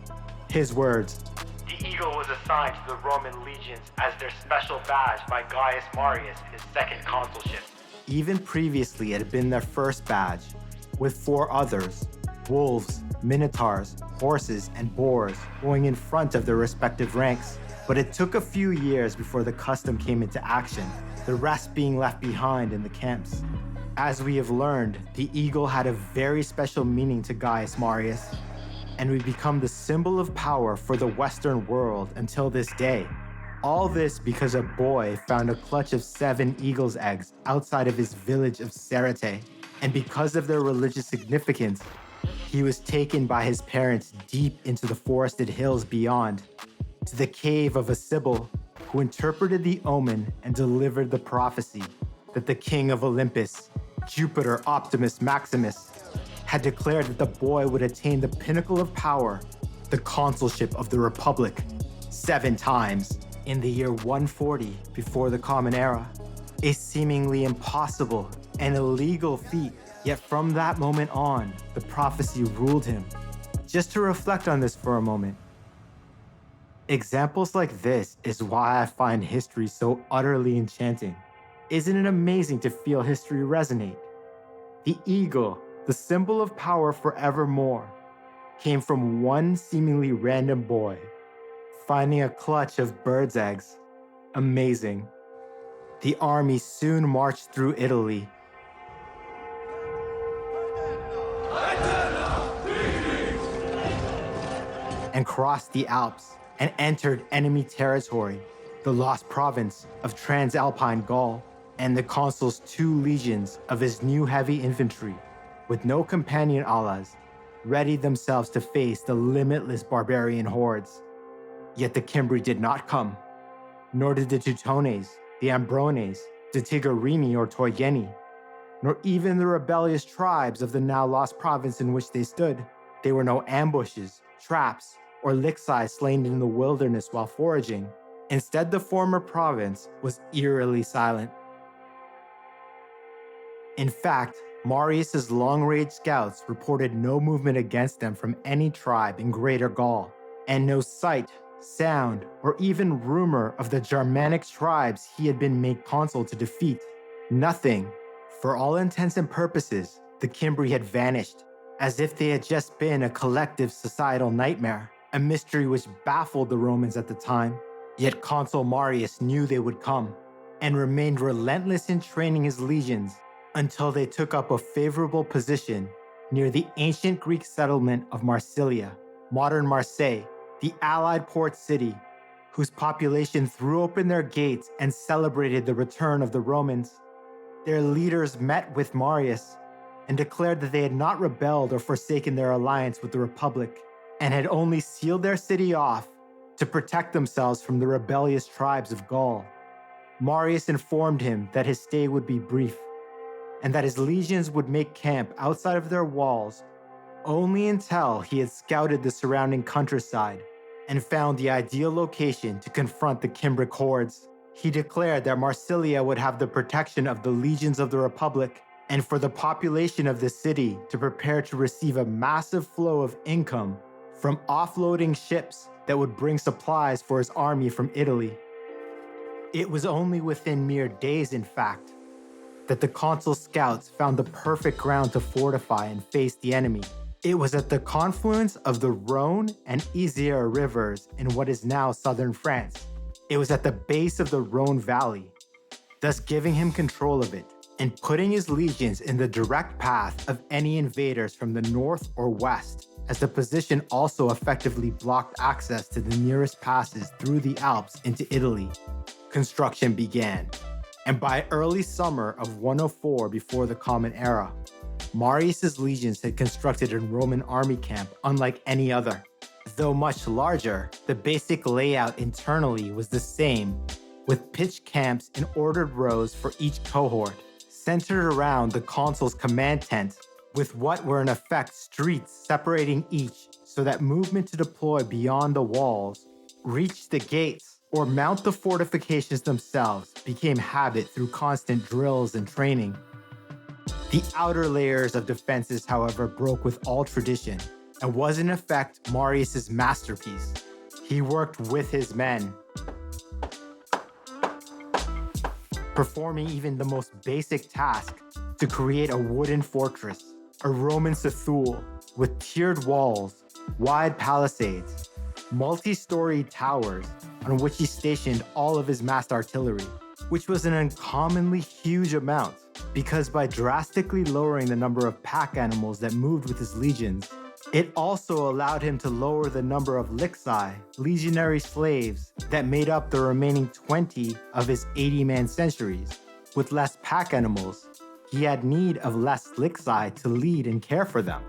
S1: His words, "The eagle was assigned to the Roman legions as their special badge by Gaius Marius in his second consulship." Even previously, it had been their first badge, with 4 others, wolves, minotaurs, horses, and boars, going in front of their respective ranks. But it took a few years before the custom came into action, the rest being left behind in the camps. As we have learned, the eagle had a very special meaning to Gaius Marius, and would become the symbol of power for the Western world until this day. All this because a boy found a clutch of 7 eagle's eggs outside of his village of Serete, and because of their religious significance, he was taken by his parents deep into the forested hills beyond, to the cave of a Sibyl, who interpreted the omen and delivered the prophecy that the king of Olympus, Jupiter Optimus Maximus, had declared that the boy would attain the pinnacle of power, the consulship of the Republic, 7 times in the year 140 before the Common Era. A seemingly impossible and illegal feat, yet from that moment on, the prophecy ruled him. Just to reflect on this for a moment, examples like this is why I find history so utterly enchanting. Isn't it amazing to feel history resonate? The eagle, the symbol of power forevermore, came from one seemingly random boy finding a clutch of birds' eggs. Amazing. The army soon marched through Italy. And crossed the Alps and entered enemy territory, the lost province of Transalpine Gaul, and the consul's 2 legions of his new heavy infantry, with no companion alas, readied themselves to face the limitless barbarian hordes. Yet the Cimbri did not come, nor did the Teutones, the Ambrones, the Tigrini or Toygeni, nor even the rebellious tribes of the now lost province in which they stood. There were no ambushes, traps, or lixi slain in the wilderness while foraging. Instead, the former province was eerily silent. In fact, Marius's long-range scouts reported no movement against them from any tribe in Greater Gaul, and no sight, sound, or even rumor of the Germanic tribes he had been made consul to defeat. Nothing. For all intents and purposes, the Cimbri had vanished, as if they had just been a collective societal nightmare, a mystery which baffled the Romans at the time. Yet Consul Marius knew they would come, and remained relentless in training his legions until they took up a favorable position near the ancient Greek settlement of Marsilia, modern Marseille, the allied port city, whose population threw open their gates and celebrated the return of the Romans. Their leaders met with Marius and declared that they had not rebelled or forsaken their alliance with the Republic, and had only sealed their city off to protect themselves from the rebellious tribes of Gaul. Marius informed him that his stay would be brief, and that his legions would make camp outside of their walls only until he had scouted the surrounding countryside and found the ideal location to confront the Cimbric hordes. He declared that Marsilia would have the protection of the legions of the Republic, and for the population of the city to prepare to receive a massive flow of income from offloading ships that would bring supplies for his army from Italy. It was only within mere days, in fact, that the consul's scouts found the perfect ground to fortify and face the enemy. It was at the confluence of the Rhone and Isère rivers in what is now southern France. It was at the base of the Rhone Valley, thus giving him control of it and putting his legions in the direct path of any invaders from the north or west, as the position also effectively blocked access to the nearest passes through the Alps into Italy. Construction began, and by early summer of 104 before the Common Era, Marius's legions had constructed a Roman army camp unlike any other. Though much larger, the basic layout internally was the same, with pitched camps in ordered rows for each cohort, centered around the consul's command tent, with what were in effect streets separating each so that movement to deploy beyond the walls, reach the gates, or mount the fortifications themselves became habit through constant drills and training. The outer layers of defenses, however, broke with all tradition and was in effect Marius's masterpiece. He worked with his men, performing even the most basic task to create a wooden fortress, a Roman cithule with tiered walls, wide palisades, multi-story towers on which he stationed all of his massed artillery, which was an uncommonly huge amount because by drastically lowering the number of pack animals that moved with his legions, it also allowed him to lower the number of lixi, legionary slaves, that made up the remaining 20 of his 80-man centuries. With less pack animals, he had need of less lixi to lead and care for them,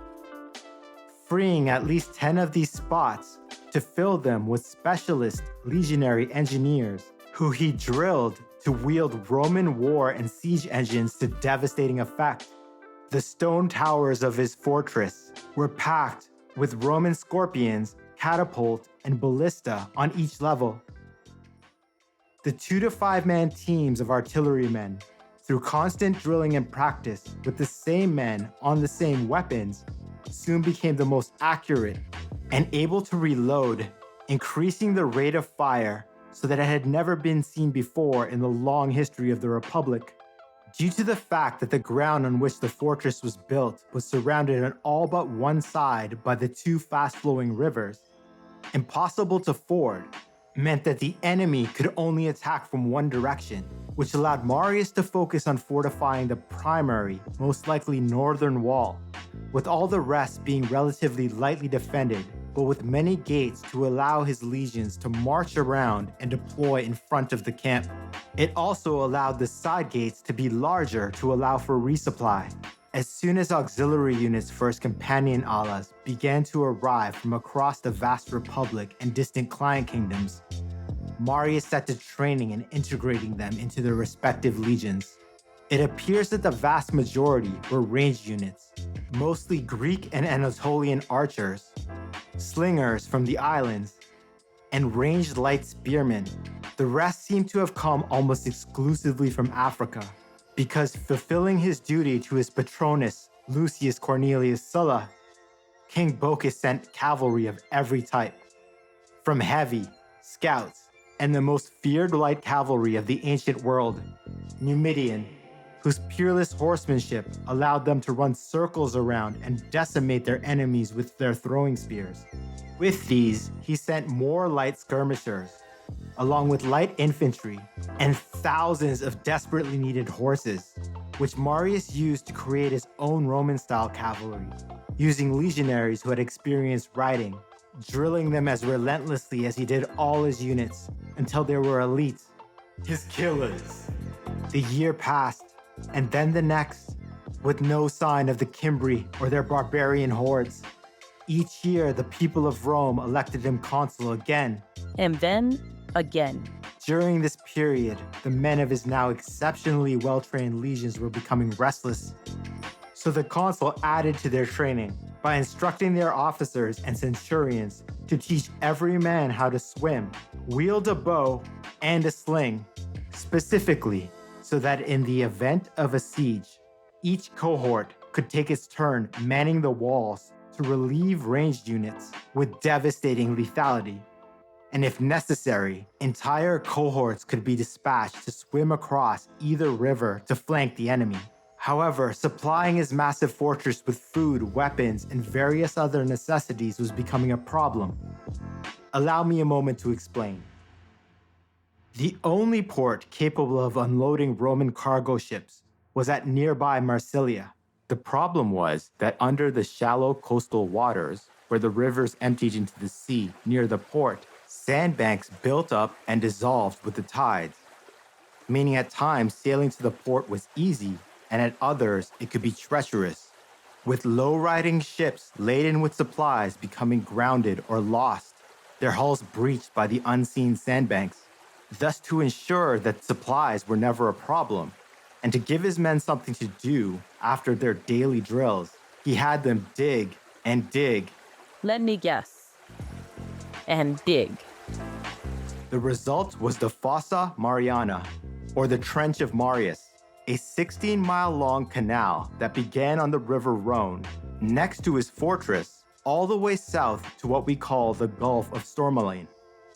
S1: freeing at least 10 of these spots to fill them with specialist legionary engineers who he drilled to wield Roman war and siege engines to devastating effect. The stone towers of his fortress were packed with Roman scorpions, catapult, and ballista on each level. The 2 to 5 man teams of artillerymen, through constant drilling and practice with the same men on the same weapons, soon became the most accurate and able to reload, increasing the rate of fire so that it had never been seen before in the long history of the Republic. Due to the fact that the ground on which the fortress was built was surrounded on all but one side by the 2 fast-flowing rivers, impossible to ford meant that the enemy could only attack from one direction, which allowed Marius to focus on fortifying the primary, most likely northern wall, with all the rest being relatively lightly defended, but with many gates to allow his legions to march around and deploy in front of the camp. It also allowed the side gates to be larger to allow for resupply. As soon as auxiliary units for his companion alas began to arrive from across the vast republic and distant client kingdoms, Marius set to training and integrating them into their respective legions. It appears that the vast majority were ranged units, mostly Greek and Anatolian archers, slingers from the islands, and ranged light spearmen. The rest seem to have come almost exclusively from Africa, because fulfilling his duty to his patronus, Lucius Cornelius Sulla, King Bocchus sent cavalry of every type, from heavy, scouts, and the most feared light cavalry of the ancient world, Numidian, whose peerless horsemanship allowed them to run circles around and decimate their enemies with their throwing spears. With these, he sent more light skirmishers, along with light infantry and thousands of desperately needed horses, which Marius used to create his own Roman-style cavalry, using legionaries who had experienced riding, drilling them as relentlessly as he did all his units until they were elite, his killers. The year passed, and then the next, with no sign of the Cimbri or their barbarian hordes. Each year, the people of Rome elected him consul again.
S5: And then, again.
S1: During this period, the men of his now exceptionally well-trained legions were becoming restless. So the consul added to their training by instructing their officers and centurions to teach every man how to swim, wield a bow, and a sling, specifically so that in the event of a siege, each cohort could take its turn manning the walls to relieve ranged units with devastating lethality. And if necessary, entire cohorts could be dispatched to swim across either river to flank the enemy. However, supplying his massive fortress with food, weapons, and various other necessities was becoming a problem. Allow me a moment to explain. The only port capable of unloading Roman cargo ships was at nearby Marsilia. The problem was that under the shallow coastal waters, where the rivers emptied into the sea near the port, sandbanks built up and dissolved with the tides, meaning at times sailing to the port was easy, and at others it could be treacherous, with low-riding ships laden with supplies becoming grounded or lost, their hulls breached by the unseen sandbanks. Thus, to ensure that supplies were never a problem, and to give his men something to do after their daily drills, he had them dig and dig.
S5: Let me guess. And dig.
S1: The result was the Fossa Mariana, or the Trench of Marius, a 16-mile-long canal that began on the River Rhone, next to his fortress, all the way south to what we call the Gulf of Stormalane.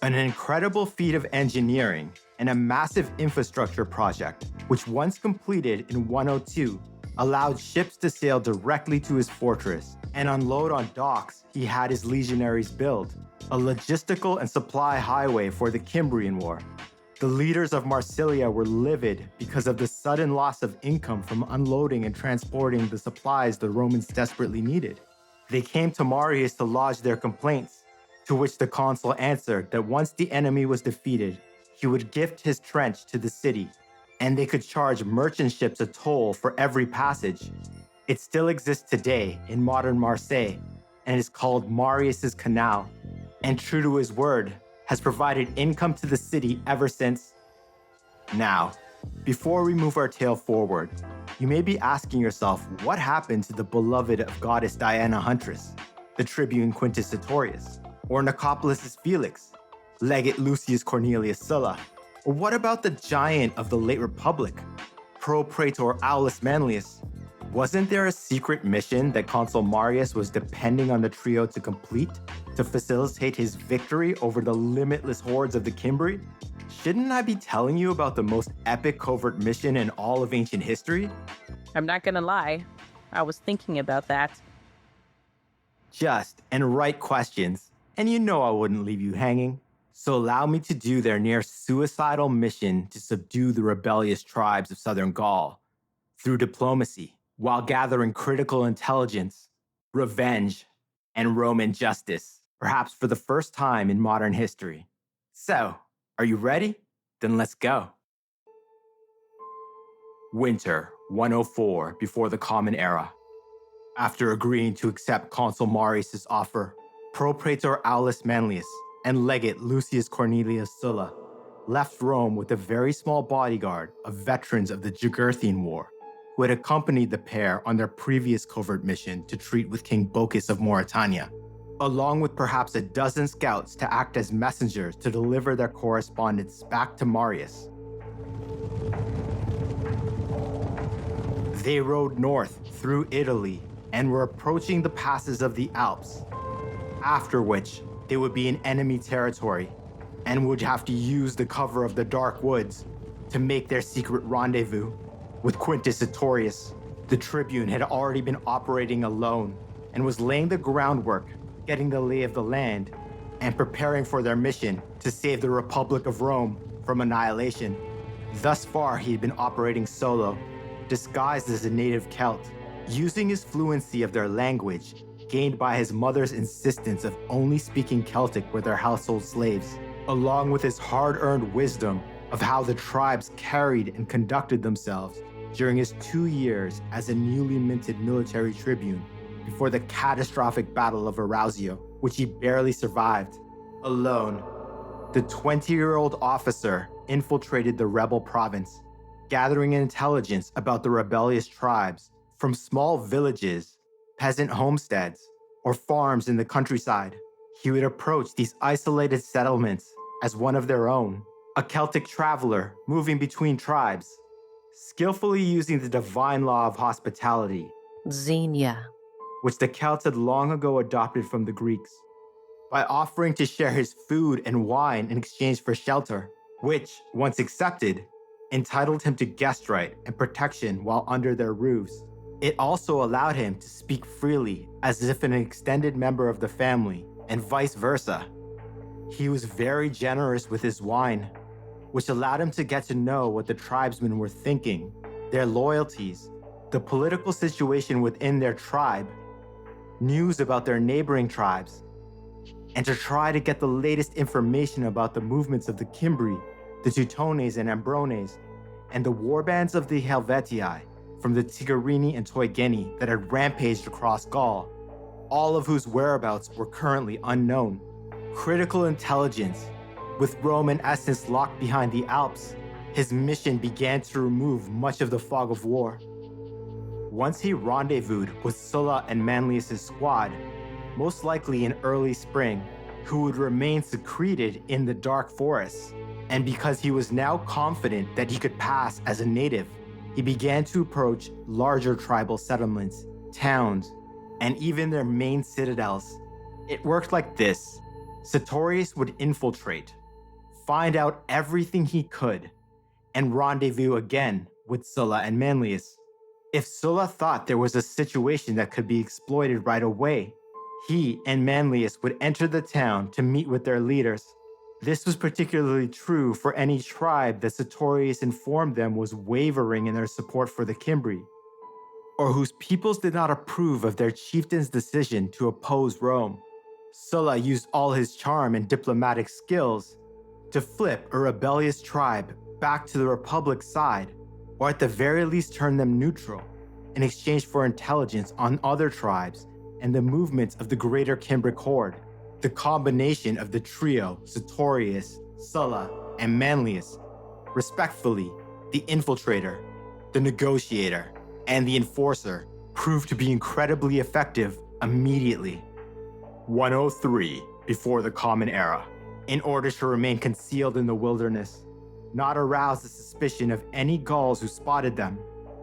S1: An incredible feat of engineering and a massive infrastructure project, which once completed in 102, allowed ships to sail directly to his fortress and unload on docks he had his legionaries build, a logistical and supply highway for the Cimbrian War. The leaders of Marsilia were livid because of the sudden loss of income from unloading and transporting the supplies the Romans desperately needed. They came to Marius to lodge their complaints, to which the consul answered that once the enemy was defeated, he would gift his trench to the city, and they could charge merchant ships a toll for every passage. It still exists today in modern Marseille, and is called Marius's Canal, and true to his word, has provided income to the city ever since. Now, before we move our tale forward, you may be asking yourself what happened to the beloved of goddess Diana Huntress, the tribune Quintus Sertorius, or Nicopolis' Felix, legate Lucius Cornelius Sulla, or what about the giant of the late Republic, Propraetor Aulus Manlius? Wasn't there a secret mission that Consul Marius was depending on the trio to complete to facilitate his victory over the limitless hordes of the Cimbri? Shouldn't I be telling you about the most epic covert mission in all of ancient history?
S5: I'm not gonna lie. I was thinking about that.
S1: Just and right questions, and you know I wouldn't leave you hanging. So allow me to do their near suicidal mission to subdue the rebellious tribes of southern Gaul through diplomacy, while gathering critical intelligence, revenge, and Roman justice, perhaps for the first time in modern history. So, are you ready? Then let's go. Winter 104 before the Common Era. After agreeing to accept Consul Marius' offer, Propraetor Aulus Manlius and legate Lucius Cornelius Sulla left Rome with a very small bodyguard of veterans of the Jugurthine War, who had accompanied the pair on their previous covert mission to treat with King Bocchus of Mauritania, along with perhaps a dozen scouts to act as messengers to deliver their correspondence back to Marius. They rode north through Italy and were approaching the passes of the Alps, after which they would be in enemy territory and would have to use the cover of the dark woods to make their secret rendezvous with Quintus Sertorius. The tribune had already been operating alone and was laying the groundwork, getting the lay of the land, and preparing for their mission to save the Republic of Rome from annihilation. Thus far, he had been operating solo, disguised as a native Celt, using his fluency of their language, gained by his mother's insistence of only speaking Celtic with their household slaves, along with his hard-earned wisdom of how the tribes carried and conducted themselves during his 2 years as a newly minted military tribune before the catastrophic Battle of Arausio, which he barely survived. Alone, the 20-year-old officer infiltrated the rebel province, gathering intelligence about the rebellious tribes from small villages, peasant homesteads, or farms in the countryside. He would approach these isolated settlements as one of their own, a Celtic traveler moving between tribes, skillfully using the divine law of hospitality,
S7: Xenia,
S1: which the Celts had long ago adopted from the Greeks, by offering to share his food and wine in exchange for shelter, which, once accepted, entitled him to guest right and protection while under their roofs. It also allowed him to speak freely as if an extended member of the family, and vice versa. He was very generous with his wine, which allowed him to get to know what the tribesmen were thinking, their loyalties, the political situation within their tribe, news about their neighboring tribes, and to try to get the latest information about the movements of the Cimbri, the Teutones and Ambrones, and the warbands of the Helvetii from the Tigurini and Teugeni that had rampaged across Gaul, all of whose whereabouts were currently unknown. Critical intelligence. With Rome in essence locked behind the Alps, his mission began to remove much of the fog of war. Once he rendezvoused with Sulla and Manlius' squad, most likely in early spring, who would remain secreted in the dark forests. And because he was now confident that he could pass as a native, he began to approach larger tribal settlements, towns, and even their main citadels. It worked like this. Sertorius would infiltrate, find out everything he could, and rendezvous again with Sulla and Manlius. If Sulla thought there was a situation that could be exploited right away, he and Manlius would enter the town to meet with their leaders. This was particularly true for any tribe that Sertorius informed them was wavering in their support for the Cimbri, or whose peoples did not approve of their chieftain's decision to oppose Rome. Sulla used all his charm and diplomatic skills to flip a rebellious tribe back to the Republic's side, or at the very least turn them neutral, in exchange for intelligence on other tribes and the movements of the greater Cimbric horde. The combination of the trio, Sertorius, Sulla, and Manlius, respectfully, the infiltrator, the negotiator, and the enforcer, proved to be incredibly effective immediately. 103 before the Common Era. In order to remain concealed in the wilderness, not arouse the suspicion of any Gauls who spotted them,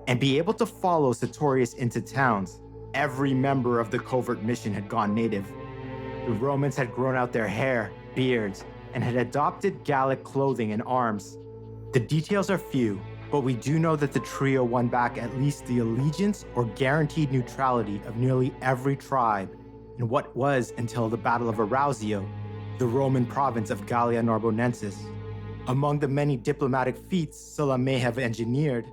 S1: and be able to follow Sertorius into towns, every member of the covert mission had gone native. The Romans had grown out their hair, beards, and had adopted Gallic clothing and arms. The details are few, but we do know that the trio won back at least the allegiance or guaranteed neutrality of nearly every tribe in what was, until the Battle of Arausio, the Roman province of Gallia Narbonensis. Among the many diplomatic feats Sulla may have engineered,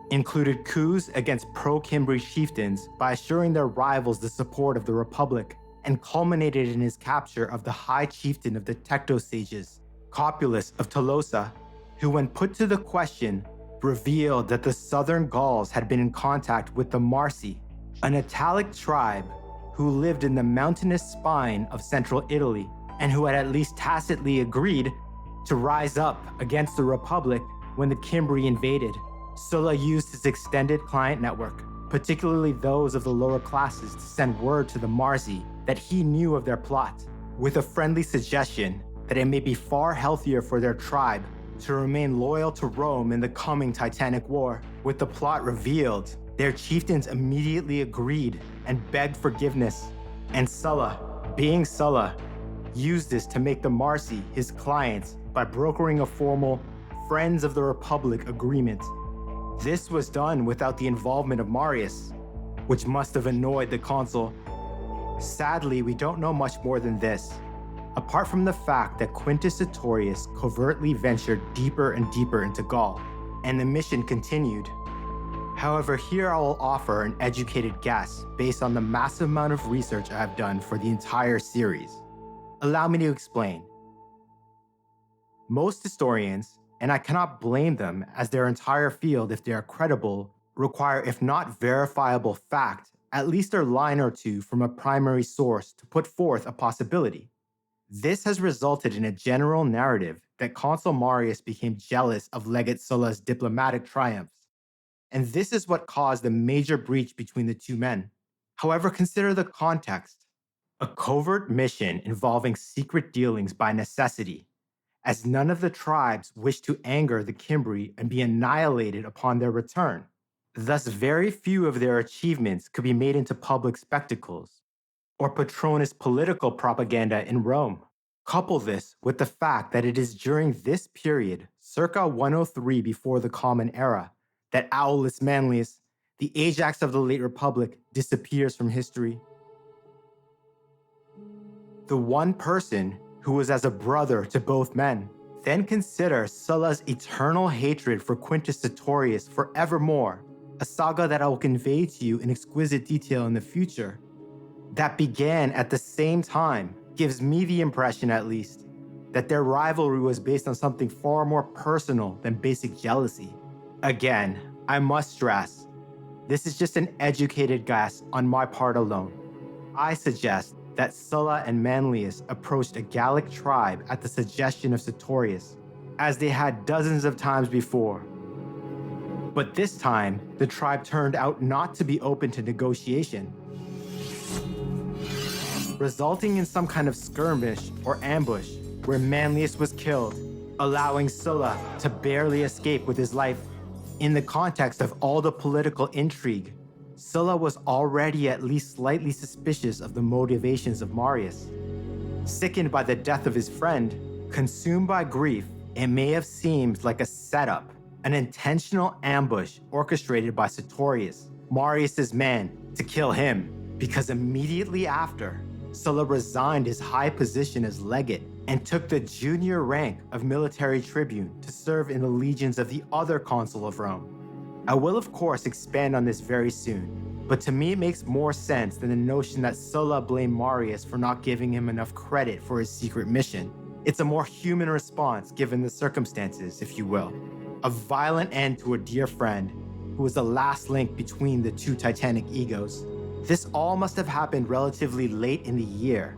S1: included coups against pro-Cimbri chieftains by assuring their rivals the support of the Republic, and culminated in his capture of the high chieftain of the Tecto sages, Copulus of Tolosa, who, when put to the question, revealed that the southern Gauls had been in contact with the Marsi, an Italic tribe who lived in the mountainous spine of central Italy, and who had at least tacitly agreed To rise up against the Republic when the Cimbri invaded, Sulla used his extended client network, particularly those of the lower classes, to send word to the Marsi that he knew of their plot, with a friendly suggestion that it may be far healthier for their tribe to remain loyal to Rome in the coming Titanic War. With the plot revealed, their chieftains immediately agreed and begged forgiveness, and Sulla, being Sulla, used this to make the Marsi his clients by brokering a formal Friends of the Republic agreement. This was done without the involvement of Marius, which must have annoyed the consul. Sadly, we don't know much more than this, apart from the fact that Quintus Sertorius covertly ventured deeper and deeper into Gaul, and the mission continued. However, here I will offer an educated guess based on the massive amount of research I have done for the entire series. Allow me to explain. Most historians, and I cannot blame them as their entire field, if they are credible, require, if not verifiable fact, at least a line or two from a primary source to put forth a possibility. This has resulted in a general narrative that Consul Marius became jealous of Legate Sulla's diplomatic triumphs, and this is what caused the major breach between the two men. However, consider the context. A covert mission involving secret dealings by necessity, as none of the tribes wished to anger the Cimbri and be annihilated upon their return. Thus, very few of their achievements could be made into public spectacles or patronus political propaganda in Rome. Couple this with the fact that it is during this period, circa 103 before the Common Era, that Aulus Manlius, the Ajax of the late Republic, disappears from history. The one person who was as a brother to both men. Then consider Sulla's eternal hatred for Quintus Sertorius forevermore, a saga that I will convey to you in exquisite detail in the future. That began at the same time, gives me the impression at least, that their rivalry was based on something far more personal than basic jealousy. Again, I must stress, this is just an educated guess on my part alone. I suggest that Sulla and Manlius approached a Gallic tribe at the suggestion of Sertorius, as they had dozens of times before. But this time, the tribe turned out not to be open to negotiation, resulting in some kind of skirmish or ambush where Manlius was killed, allowing Sulla to barely escape with his life. In the context of all the political intrigue, Sulla was already at least slightly suspicious of the motivations of Marius. Sickened by the death of his friend, consumed by grief, it may have seemed like a setup, an intentional ambush orchestrated by Sertorius, Marius's man, to kill him, because immediately after, Sulla resigned his high position as legate and took the junior rank of military tribune to serve in the legions of the other consul of Rome. I will, of course, expand on this very soon, but to me it makes more sense than the notion that Sulla blamed Marius for not giving him enough credit for his secret mission. It's a more human response given the circumstances, if you will. A violent end to a dear friend who was the last link between the two titanic egos. This all must have happened relatively late in the year,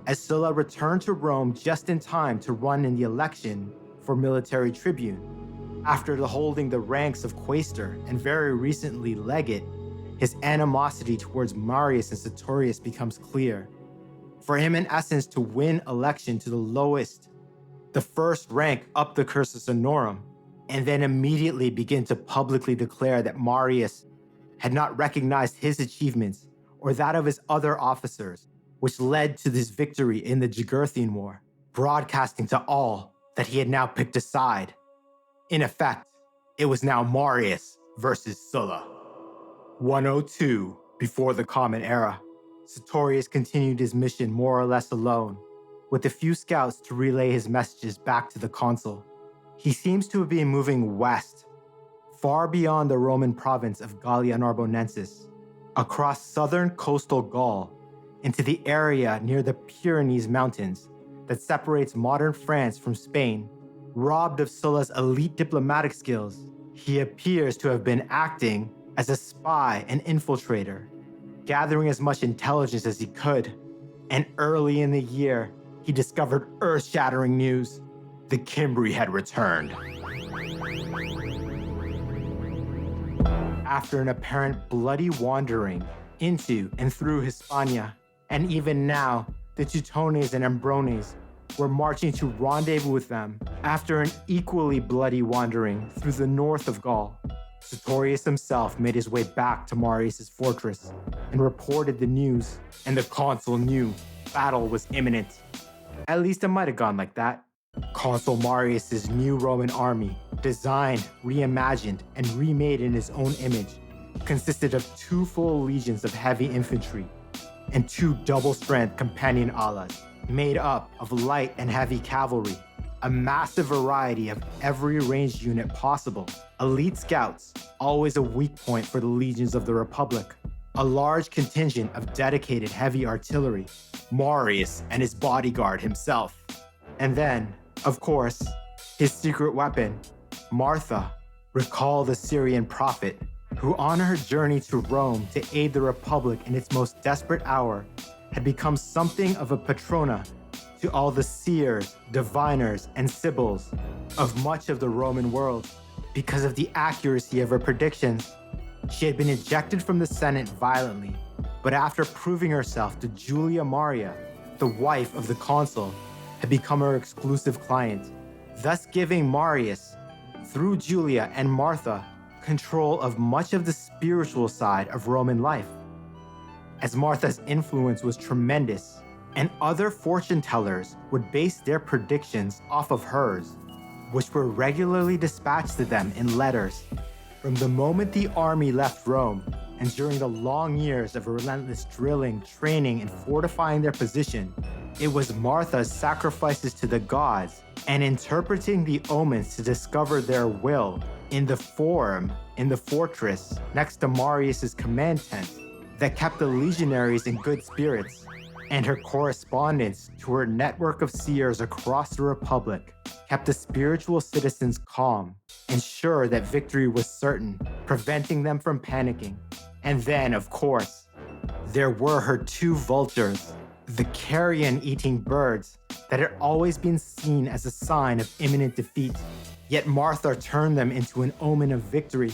S1: as Sulla returned to Rome just in time to run in the election for military tribune. After holding the ranks of quaestor and very recently legate, his animosity towards Marius and Sertorius becomes clear. For him, in essence, to win election to the lowest, the first rank up the cursus honorum, and then immediately begin to publicly declare that Marius had not recognized his achievements or that of his other officers, which led to this victory in the Jugurthine War, broadcasting to all that he had now picked a side. In effect, it was now Marius versus Sulla. 102 before the Common Era. Sertorius continued his mission more or less alone, with a few scouts to relay his messages back to the consul. He seems to have been moving west, far beyond the Roman province of Gallia Narbonensis, across southern coastal Gaul, into the area near the Pyrenees Mountains that separates modern France from Spain. Robbed of Sulla's elite diplomatic skills, he appears to have been acting as a spy and infiltrator, gathering as much intelligence as he could. And early in the year, he discovered earth-shattering news. the Cimbri had returned. After an apparent bloody wandering into and through Hispania, and even now, the Teutones and Ambrones were marching to rendezvous with them after an equally bloody wandering through the north of Gaul. Sertorius himself made his way back to Marius' fortress and reported the news, and the consul knew battle was imminent. At least it might have gone like that. Consul Marius' new Roman army, designed, reimagined, and remade in his own image, consisted of 2 full legions of heavy infantry and 2 double-strength companion alas, made up of light and heavy cavalry, a massive variety of every ranged unit possible, elite scouts, always a weak point for the legions of the Republic, a large contingent of dedicated heavy artillery, Marius and his bodyguard himself, and then, of course, his secret weapon, Martha. Recall the Syrian prophet, who on her journey to Rome to aid the Republic in its most desperate hour, had become something of a patrona to all the seers, diviners, and sibyls of much of the Roman world. Because of the accuracy of her predictions, she had been ejected from the Senate violently, but after proving herself to Julia Maria, the wife of the consul, had become her exclusive client, thus giving Marius, through Julia and Martha, control of much of the spiritual side of Roman life. As Martha's influence was tremendous, and other fortune tellers would base their predictions off of hers, which were regularly dispatched to them in letters. From the moment the army left Rome, and during the long years of relentless drilling, training, and fortifying their position, it was Martha's sacrifices to the gods and interpreting the omens to discover their will in the forum in the fortress next to Marius' command tent that kept the legionaries in good spirits, and her correspondence to her network of seers across the Republic kept the spiritual citizens calm and sure that victory was certain, preventing them from panicking. And then, of course, there were her 2 vultures, the carrion-eating birds that had always been seen as a sign of imminent defeat, yet Martha turned them into an omen of victory.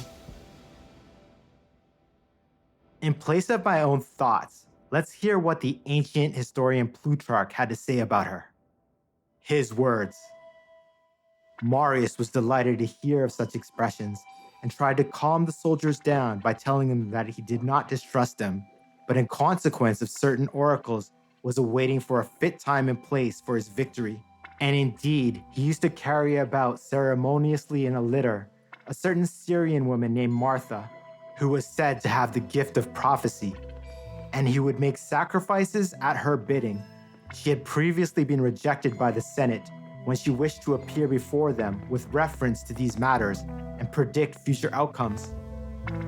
S1: In place of my own thoughts, let's hear what the ancient historian Plutarch had to say about her. His words. Marius was delighted to hear of such expressions and tried to calm the soldiers down by telling them that he did not distrust them, but in consequence of certain oracles was awaiting for a fit time and place for his victory. And indeed, he used to carry about ceremoniously in a litter a certain Syrian woman named Martha, who was said to have the gift of prophecy, and he would make sacrifices at her bidding. She had previously been rejected by the Senate when she wished to appear before them with reference to these matters and predict future outcomes.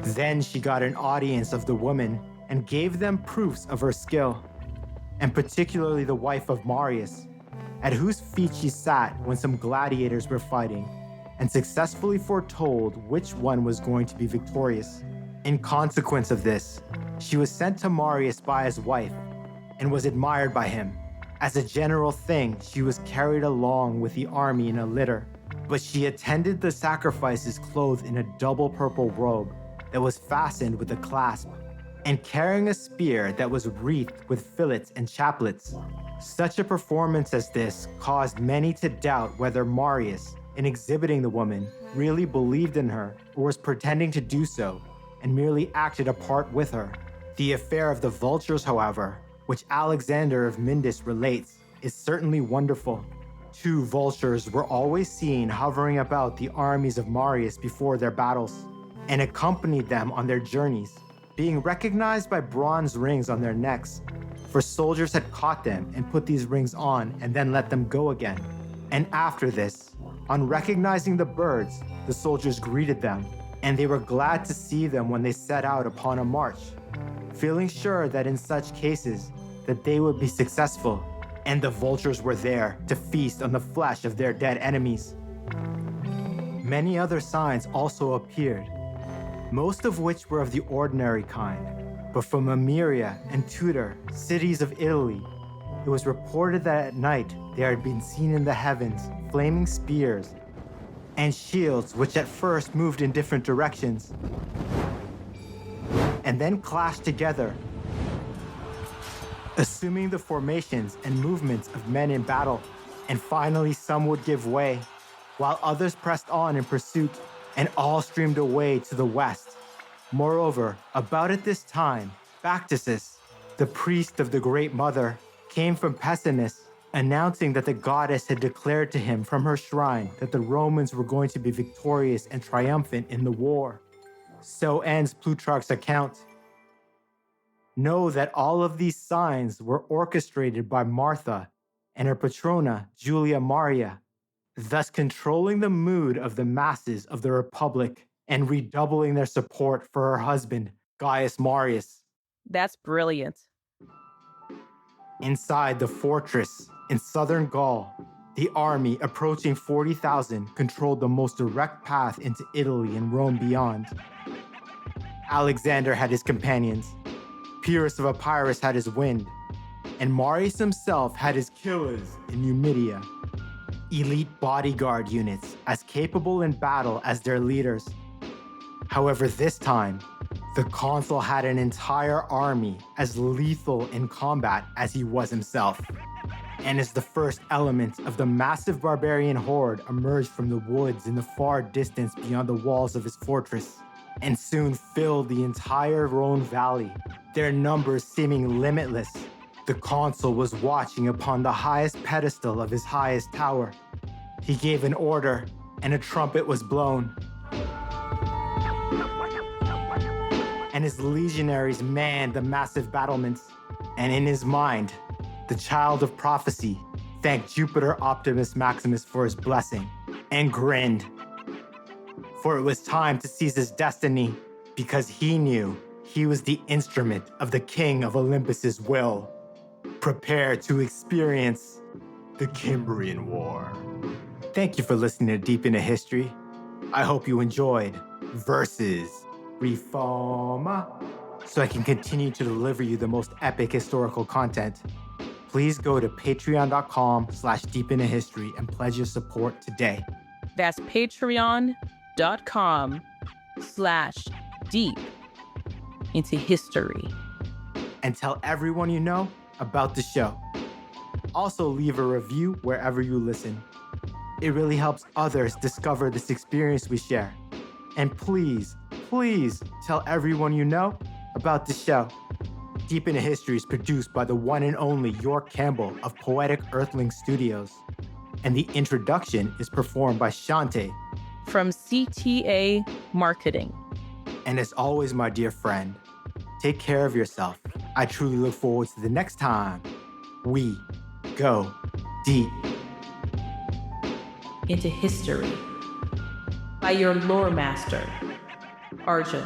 S1: Then she got an audience of the woman and gave them proofs of her skill, and particularly the wife of Marius, at whose feet she sat when some gladiators were fighting, and successfully foretold which one was going to be victorious. In consequence of this, she was sent to Marius by his wife, and was admired by him. As a general thing, she was carried along with the army in a litter, but she attended the sacrifices clothed in a double purple robe that was fastened with a clasp, and carrying a spear that was wreathed with fillets and chaplets. Such a performance as this caused many to doubt whether Marius, in exhibiting the woman, really believed in her or was pretending to do so, and merely acted a part with her. The affair of the vultures, however, which Alexander of Myndus relates, is certainly wonderful. 2 vultures were always seen hovering about the armies of Marius before their battles, and accompanied them on their journeys, being recognized by bronze rings on their necks, for soldiers had caught them and put these rings on and then let them go again. And after this, on recognizing the birds, the soldiers greeted them, and they were glad to see them when they set out upon a march, feeling sure that in such cases that they would be successful, and the vultures were there to feast on the flesh of their dead enemies. Many other signs also appeared, most of which were of the ordinary kind, but from Emiria and Tudor, cities of Italy, It was reported that at night there had been seen in the heavens flaming spears and shields which at first moved in different directions and then clashed together, assuming the formations and movements of men in battle. And finally some would give way, while others pressed on in pursuit, and all streamed away to the west. Moreover, about at this time, Bactuses, the priest of the Great Mother, came from Pessinus, announcing that the goddess had declared to him from her shrine that the Romans were going to be victorious and triumphant in the war. So ends Plutarch's account. Know that all of these signs were orchestrated by Martha and her patrona, Julia Maria, thus controlling the mood of the masses of the Republic and redoubling their support for her husband, Gaius Marius.
S5: That's brilliant.
S1: Inside the fortress in southern Gaul, the army, approaching 40,000, controlled the most direct path into Italy and Rome beyond. Alexander had his companions, Pyrrhus of Epirus had his wind, and Marius himself had his killers in Numidia. Elite bodyguard units as capable in battle as their leaders. However, this time, the consul had an entire army as lethal in combat as he was himself. And as the first element of the massive barbarian horde emerged from the woods in the far distance beyond the walls of his fortress, and soon filled the entire Rhone valley, their numbers seeming limitless, the consul was watching upon the highest pedestal of his highest tower. He gave an order, and a trumpet was blown. And his legionaries manned the massive battlements. And in his mind, the child of prophecy thanked Jupiter Optimus Maximus for his blessing and grinned. For it was time to seize his destiny, because he knew he was the instrument of the king of Olympus's will. Prepare to experience the Cimbrian War. Thank you for listening to Deep into History. I hope you enjoyed Versus Reforma. So I can continue to deliver you the most epic historical content, please go to patreon.com/deepintohistory and pledge your support today.
S5: That's patreon.com/deep-into-history.
S1: And tell everyone you know about the show. Also leave a review wherever you listen. It really helps others discover this experience we share. And please, please tell everyone you know about the show. Deep into History is produced by the one and only York Campbell of Poetic Earthling Studios. And the introduction is performed by Shante
S5: from CTA Marketing.
S1: And as always, my dear friend, take care of yourself. I truly look forward to the next time we go deep
S5: into history by your lore master, Arjun.